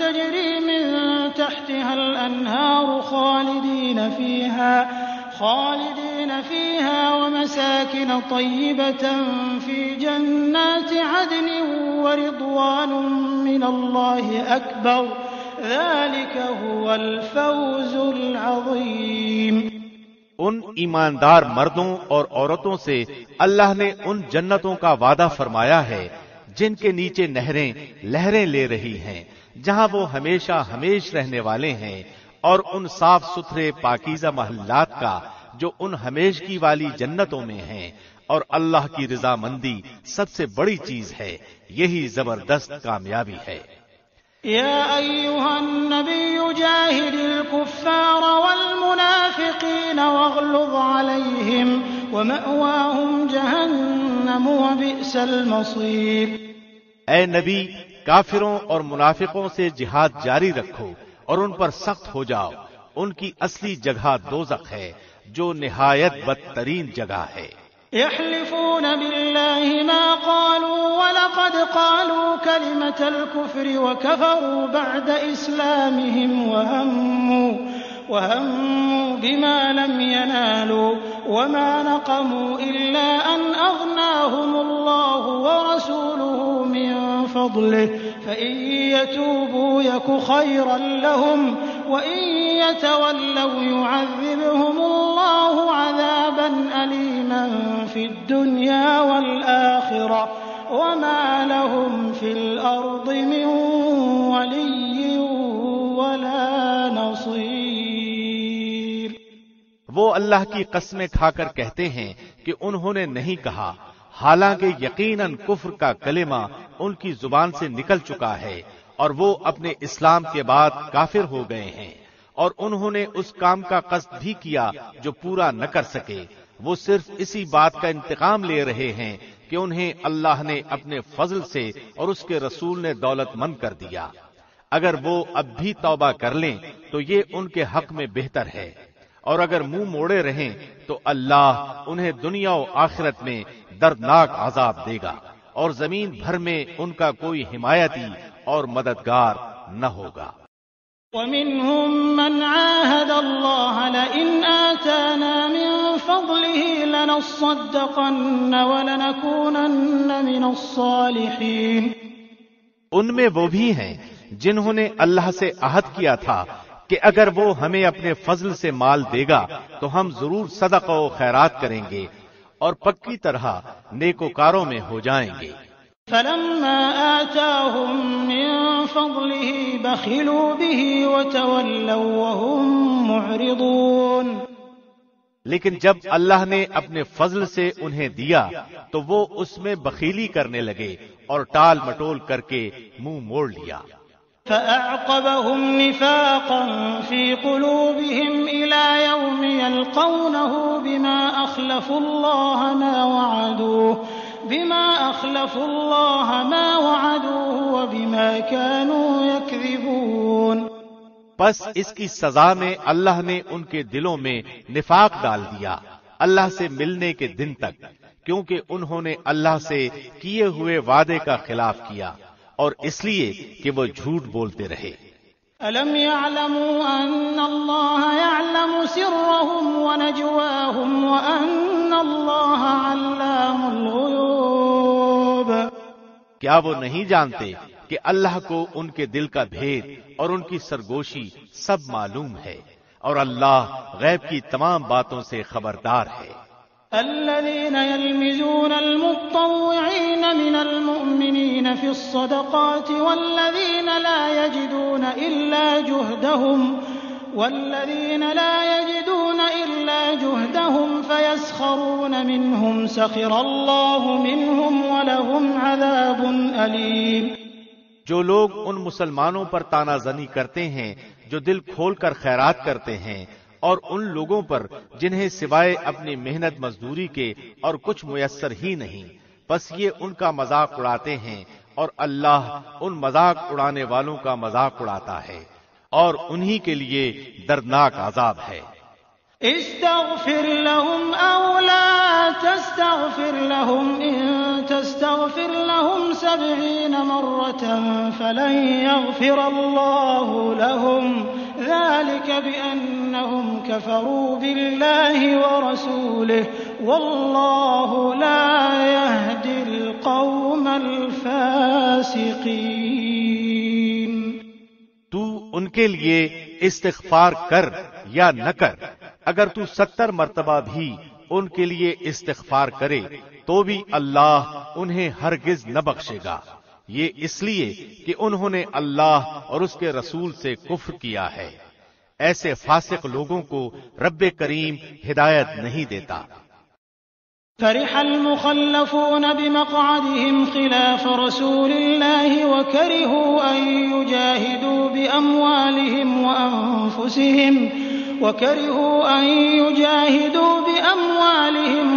تجري من تحتها الأنهار خالدين فيها ومساكن طيبة في جنات عدن ورضوان من الله أكبر ذلك هو الفوز العظيم۔ ان ایماندار مردوں اور عورتوں سے اللہ نے ان جنتوں کا وعدہ فرمایا ہے جن کے نیچے نہریں لہریں لے رہی ہیں، جہاں وہ ہمیشہ ہمیش رہنے والے ہیں، اور ان صاف ستھرے پاکیزہ محلات کا جو ان ہمیشگی والی جنتوں میں ہیں، اور اللہ کی رضامندی سب سے بڑی چیز ہے، یہی زبردست کامیابی ہے۔ يا أيها النبي جاهد الكفار والمنافقين واغلظ عليهم ومأواهم جهنم وبئس المصير۔ اے نبی، کافروں اور منافقوں سے جہاد جاری رکھو اور ان پر سخت ہو جاؤ، ان کی اصلی جگہ دوزخ ہے جو نہایت بدترین جگہ ہے۔ يحلفون بالله ما قالوا ولقد قالوا كلمة الكفر وكفروا بعد إسلامهم وهموا بما لم ينالوا وما نقموا إلا أن أغناهم الله ورسوله من فضله فإن يتوبوا يك خيرا لهم وإن يتولوا يعذبهم الله عذابا أليما في الدنيا والآخرة وما لهم في الأرض من ولي ولا نصير۔ وہ اللہ کی قسمیں کھا کر کہتے ہیں کہ انہوں نے نہیں کہا، حالانکہ یقیناً کفر کا کلمہ ان کی زبان سے نکل چکا ہے اور وہ اپنے اسلام کے بعد کافر ہو گئے ہیں، اور انہوں نے اس کام کا قصد بھی کیا جو پورا نہ کر سکے۔ وہ صرف اسی بات کا انتقام لے رہے ہیں کہ انہیں اللہ نے اپنے فضل سے اور اس کے رسول نے دولت مند کر دیا۔ اگر وہ اب بھی توبہ کر لیں تو یہ ان کے حق میں بہتر ہے، اور اگر منہ موڑے رہیں تو اللہ انہیں دنیا و آخرت میں دردناک عذاب دے گا، اور زمین بھر میں ان کا کوئی حمایتی اور مددگار نہ ہوگا۔ وَمِنْهُمْ مَنْ عَاهَدَ اللَّهَ لَئِنْ آتَانَا مِنْ فَضْلِهِ لَنَصَّدَّقَنَّ وَلَنَكُونَنَّ مِنَ الصَّالِحِينَ۔ ان میں وہ بھی ہیں جنہوں نے اللہ سے عہد کیا تھا کہ اگر وہ ہمیں اپنے فضل سے مال دے گا تو ہم ضرور صدقہ و خیرات کریں گے اور پکی طرح نیکوکاروں میں ہو جائیں گے۔ فَلَمَّا آتَاهُم مِّن فَضْلِهِ بَخِلُوا بِهِ وَتَوَلَّوْا وَهُم مُّعْرِضُونَ۔ لیکن جب اللہ نے اپنے فضل سے انہیں دیا تو وہ اس میں بخیلی کرنے لگے اور ٹال مٹول کر کے منہ موڑ لیا۔ فَأَعْقَبَهُمْ نِفَاقًا فِي قُلُوبِهِمْ إِلَى يَوْمِ يَلْقَوْنَهُ بِمَا أَخْلَفُوا اللَّهَ مَا وَعَدُوهُ وَبِمَا كَانُوا يَكْذِبُونَ۔ پس اس کی سزا میں اللہ نے ان کے دلوں میں نفاق ڈال دیا اللہ سے ملنے کے دن تک، کیونکہ انہوں نے اللہ سے کیے ہوئے وعدے کا خلاف کیا اور اس لیے کہ وہ جھوٹ بولتے رہے۔ أَلَمْ يَعْلَمُوا أَنَّ اللَّهَ يَعْلَمُ سِرَّهُمْ وَنَجْوَاهُمْ وَأَنَّ اللَّهَ عَلَّامُ الْغُيُوبِ۔ کیا وہ نہیں جانتے کہ اللہ کو ان کے دل کا بھید اور ان کی سرگوشی سب معلوم ہے، اور اللہ غیب کی تمام باتوں سے خبردار ہے۔ الذين يلمزون المطوعين من المؤمنين في الصدقات والذين لا يجدون إلا جهدهم فيسخرون منهم سخر الله منهم ولهم عذاب أليم۔ جو لوگ ان مسلمانوں پر تانا زنی کرتے ہیں جو دل کھول کر خیرات کرتے ہیں، اور ان لوگوں پر جنہیں سوائے اپنی محنت مزدوری کے اور کچھ میسر ہی نہیں، بس یہ ان کا مذاق اڑاتے ہیں اور اللہ ان مذاق اڑانے والوں کا مذاق اڑاتا ہے، اور انہی کے لیے دردناک عذاب ہے۔ استغفر لهم أو لا تستغفر لهم إن تستغفر لهم 70 مرة فلن يغفر الله لهم ذلك بأنهم كفروا بالله ورسوله والله لا يهدي القوم الفاسقين۔ تو ان کے لیے استغفار کر یا نہ کر، اگر تو 70 مرتبہ بھی ان کے لیے استغفار کرے تو بھی اللہ انہیں ہرگز نہ بخشے گا، یہ اس لیے کہ انہوں نے اللہ اور اس کے رسول سے کفر کیا ہے۔ ایسے فاسق لوگوں کو رب کریم ہدایت نہیں دیتا۔ فرح المخلفون بمقعدهم خلاف رسول الله وكرهوا أن يجاهدوا بأموالهم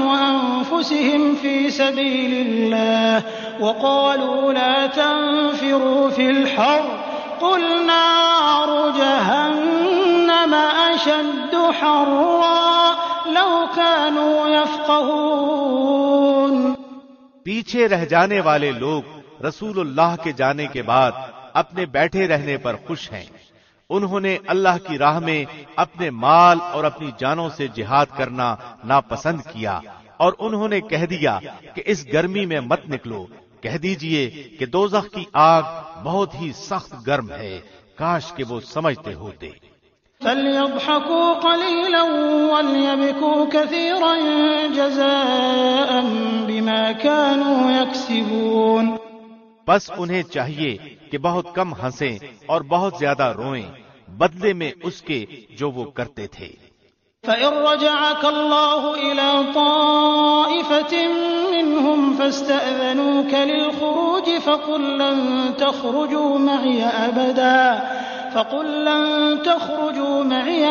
وأنفسهم في سبيل الله وقالوا لا تنفروا في الحر قل نار جهنم أشد حرا لو كانوا يفقهون۔ پیچھے رہ جانے والے لوگ رسول اللہ کے جانے کے بعد اپنے بیٹھے رہنے پر خوش ہیں، انہوں نے اللہ کی راہ میں اپنے مال اور اپنی جانوں سے جہاد کرنا ناپسند کیا، اور انہوں نے کہہ دیا کہ اس گرمی میں مت نکلو، کہہ دیجئے کہ دوزخ کی آگ بہت ہی سخت گرم ہے، کاش کہ وہ سمجھتے ہوتے۔ فَلْيَضْحَكُوا قَلِيلًا وَلْيَبْكُوا كَثِيرًا جَزَاءً بِمَا كَانُوا يَكْسِبُونَ۔ بس انہیں چاہیے کہ بہت کم ہنسیں اور بہت زیادہ روئیں، بدلے میں اس کے جو وہ کرتے تھے۔ فَإِن رَّجَعَكَ اللَّهُ إِلَىٰ طَائِفَةٍ مِّنْهُمْ فَاسْتَأْذَنُوكَ لِلْخُرُوجِ فَقُل لَّن تَخْرُجُوا مَعِيَ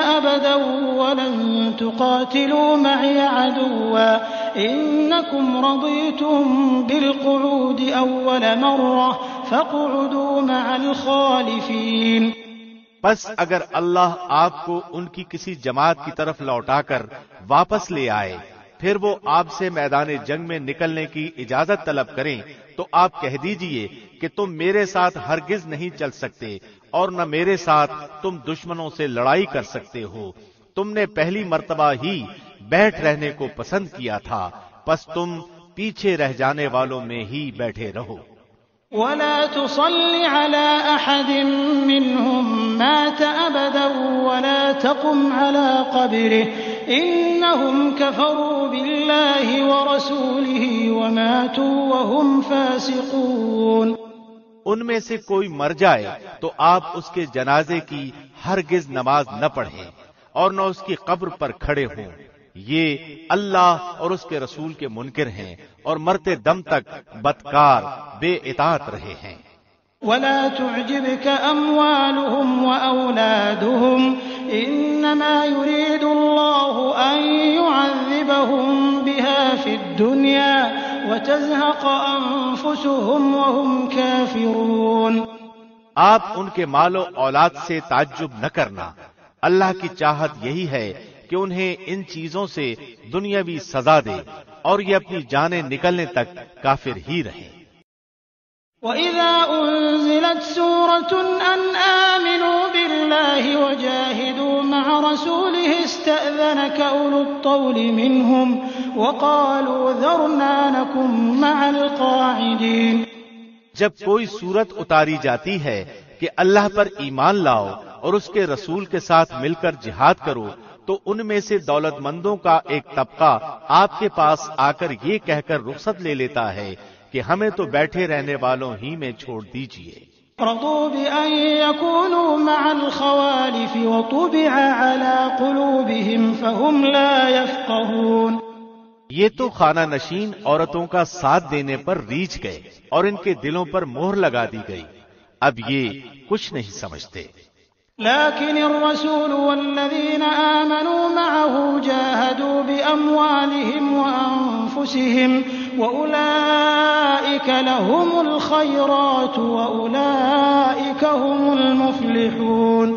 أَبَدًا وَلَن تُقَاتِلُوا مَعِيَ عَدُوًّا إِنَّكُمْ رَضِيتُم بِالْقُعُودِ أَوَّلَ مَرَّةٍ فَاقْعُدُوا مَعَ الْخَالِفِينَ۔ بس اگر اللہ آپ کو ان کی کسی جماعت کی طرف لوٹا کر واپس لے آئے، پھر وہ آپ سے میدان جنگ میں نکلنے کی اجازت طلب کریں، تو آپ کہہ دیجئے کہ تم میرے ساتھ ہرگز نہیں چل سکتے، اور نہ میرے ساتھ تم دشمنوں سے لڑائی کر سکتے ہو۔ تم نے پہلی مرتبہ ہی بیٹھ رہنے کو پسند کیا تھا، پس تم پیچھے رہ جانے والوں میں ہی بیٹھے رہو۔ وَلَا تُصَلِّ عَلَىٰ أَحَدٍ مِّنْهُم مَّاتَ أَبَدًا وَلَا تَقُمْ عَلَىٰ قَبْرِهِ إِنَّهُمْ كَفَرُوا بِاللَّهِ وَرَسُولِهِ وَمَاتُوا وَهُمْ فَاسِقُونَ۔ ان میں سے کوئی مر جائے تو آپ اس کے جنازے کی ہرگز نماز نہ پڑھیں اور نہ اس کی قبر پر کھڑے ہوں، یہ اللہ اور اس کے رسول کے منکر ہیں اور مرتے دم تک بدکار بے اطاعت رہے ہیں۔ وَلَا تُعْجِبْكَ أَمْوَالُهُمْ وَأَوْلَادُهُمْ إِنَّمَا يُرِيدُ اللَّهُ أَن يُعَذِّبَهُم بِهَا فِي الدُّنْيَا وَتَزْهَقَ أَنفُسُهُمْ وَهُمْ كَافِرُونَ۔ آپ ان کے مال و اولاد سے تعجب نہ کرنا، اللہ کی چاہت یہی ہے کہ انہیں ان چیزوں سے دنیاوی سزا دے اور یہ اپنی جانیں نکلنے تک کافر ہی رہیں۔ وَإِذَا أُنزِلَتْ سُورَةٌ أَنْ آمِنُوا بِاللَّهِ وَجَاهِدُوا مَعَ رَسُولِهِ اسْتَأْذَنَكَ أُولُو الطَّوْلِ مِنْهُمْ وَقَالُوا ذَرْنَا نَكُن مَّعَ الْقَاعِدِينَ۔ جب کوئی صورت اتاری جاتی ہے کہ اللہ پر ایمان لاؤ اور اس کے رسول کے ساتھ مل کر جہاد کرو، تو ان میں سے دولت مندوں کا ایک طبقہ آپ کے پاس آ کر یہ کہہ کر رخصت لے لیتا ہے کہ ہمیں تو بیٹھے رہنے والوں ہی میں چھوڑ دیجیے۔ رضوا بأن يكونوا مع الخوالف وطبع على قلوبهم فهم لا يفقهون۔ یہ تو خانہ نشین عورتوں کا ساتھ دینے پر ریچھ گئے اور ان کے دلوں پر مہر لگا دی گئی، اب یہ کچھ نہیں سمجھتے۔ لكن الرسول والذين آمنوا معه جاهدوا بأموالهم وأنفسهم وأولئك لهم الخيرات وأولئك هم المفلحون۔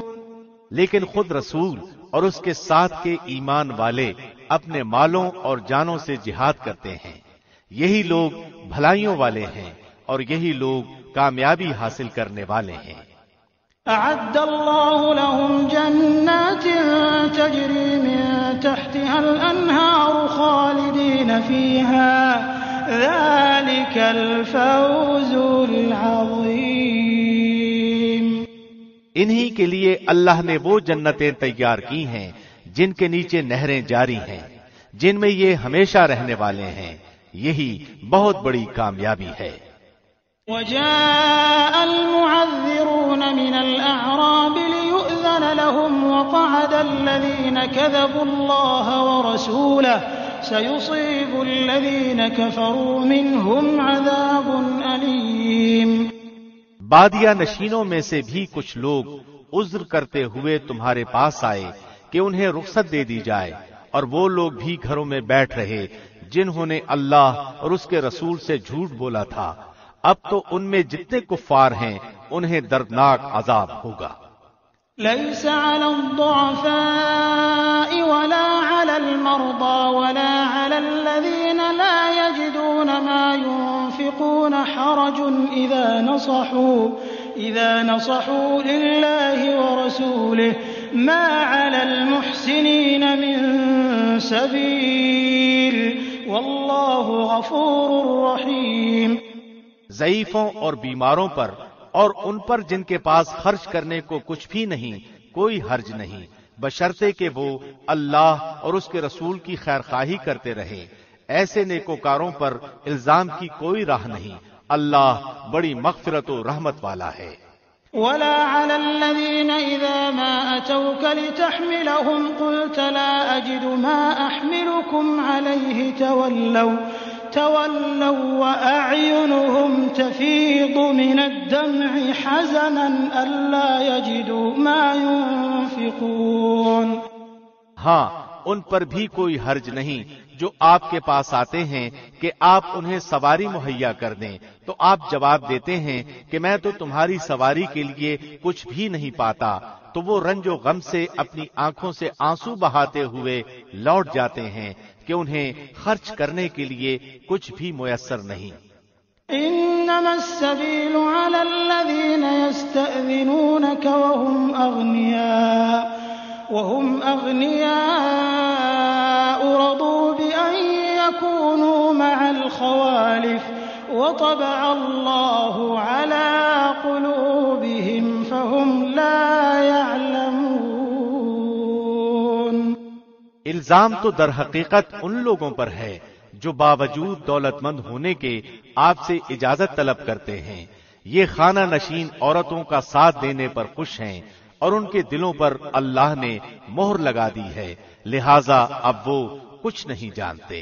لیکن خود رسول اور اس کے ساتھ کے ایمان والے اپنے مالوں اور جانوں سے جہاد کرتے ہیں، یہی لوگ بھلائیوں والے ہیں اور یہی لوگ کامیابی حاصل کرنے والے ہیں۔ أعد الله لهم جنات تجري من تحتها الأنهار خالدين فيها ذلك الفوز العظيم۔ انہی کے لیے اللہ نے وہ جنتیں تیار کی ہیں جن کے نیچے نہریں جاری ہیں، جن میں یہ ہمیشہ رہنے والے ہیں، یہی بہت بڑی کامیابی ہے۔ وجاء المعذرون من الأعراب ليؤذن لهم وقعد الذين كذبوا الله ورسوله سيصيب الذين كفروا منهم عذاب أليم۔ بادیہ نشینوں میں سے بھی کچھ لوگ عذر کرتے ہوئے تمہارے پاس آئے کہ انہیں رخصت دے دی جائے، اور وہ لوگ بھی گھروں میں بیٹھ رہے جنہوں نے اللہ اور اس کے رسول سے جھوٹ بولا تھا، اب تو ان میں جتنے کفار ہیں انہیں دردناک عذاب ہوگا۔ ليس على الضعفاء ولا على المرضى ولا على الذين لا يجدون ما ينفقون حرج إذا نصحوا لله ورسوله ما على المحسنين من سبيل والله غفور رحيم۔ ضعیفوں اور بیماروں پر اور ان پر جن کے پاس خرچ کرنے کو کچھ بھی نہیں کوئی حرج نہیں، بشرطے کہ وہ اللہ اور اس کے رسول کی خیر خواہی کرتے رہے۔ ایسے نیکوکاروں پر الزام کی کوئی راہ نہیں، اللہ بڑی مغفرت و رحمت والا ہے۔ ولا على الذين إذا ما أتوك لتحملهم قلت لا أجد ما أحملكم عليه تولوا وأعينهم تفيض من الدمع حزنا ألا يجدوا ما ينفقون۔ ہاں ان پر بھی کوئی حرج نہیں جو آپ کے پاس آتے ہیں کہ آپ انہیں سواری مہیا کر دیں، تو آپ جواب دیتے ہیں کہ میں تو تمہاری سواری کے لیے کچھ بھی نہیں پاتا، تو وہ رنج و غم سے اپنی آنکھوں سے آنسو بہاتے ہوئے لوٹ جاتے ہیں کہ انہیں خرچ کرنے کے لیے کچھ بھی میسر نہیں۔ انما السبيل على الذين يستأذنونك وهم أغنياء رضوا بأن يكونوا مع الخوالف وطبع الله على قلوبهم فهم لا يعلمون۔ الزام تو در حقیقت ان لوگوں پر ہے جو باوجود دولت مند ہونے کے آپ سے اجازت طلب کرتے ہیں، یہ خانہ نشین عورتوں کا ساتھ دینے پر خوش ہیں اور ان کے دلوں پر اللہ نے مہر لگا دی ہے، لہذا اب وہ کچھ نہیں جانتے۔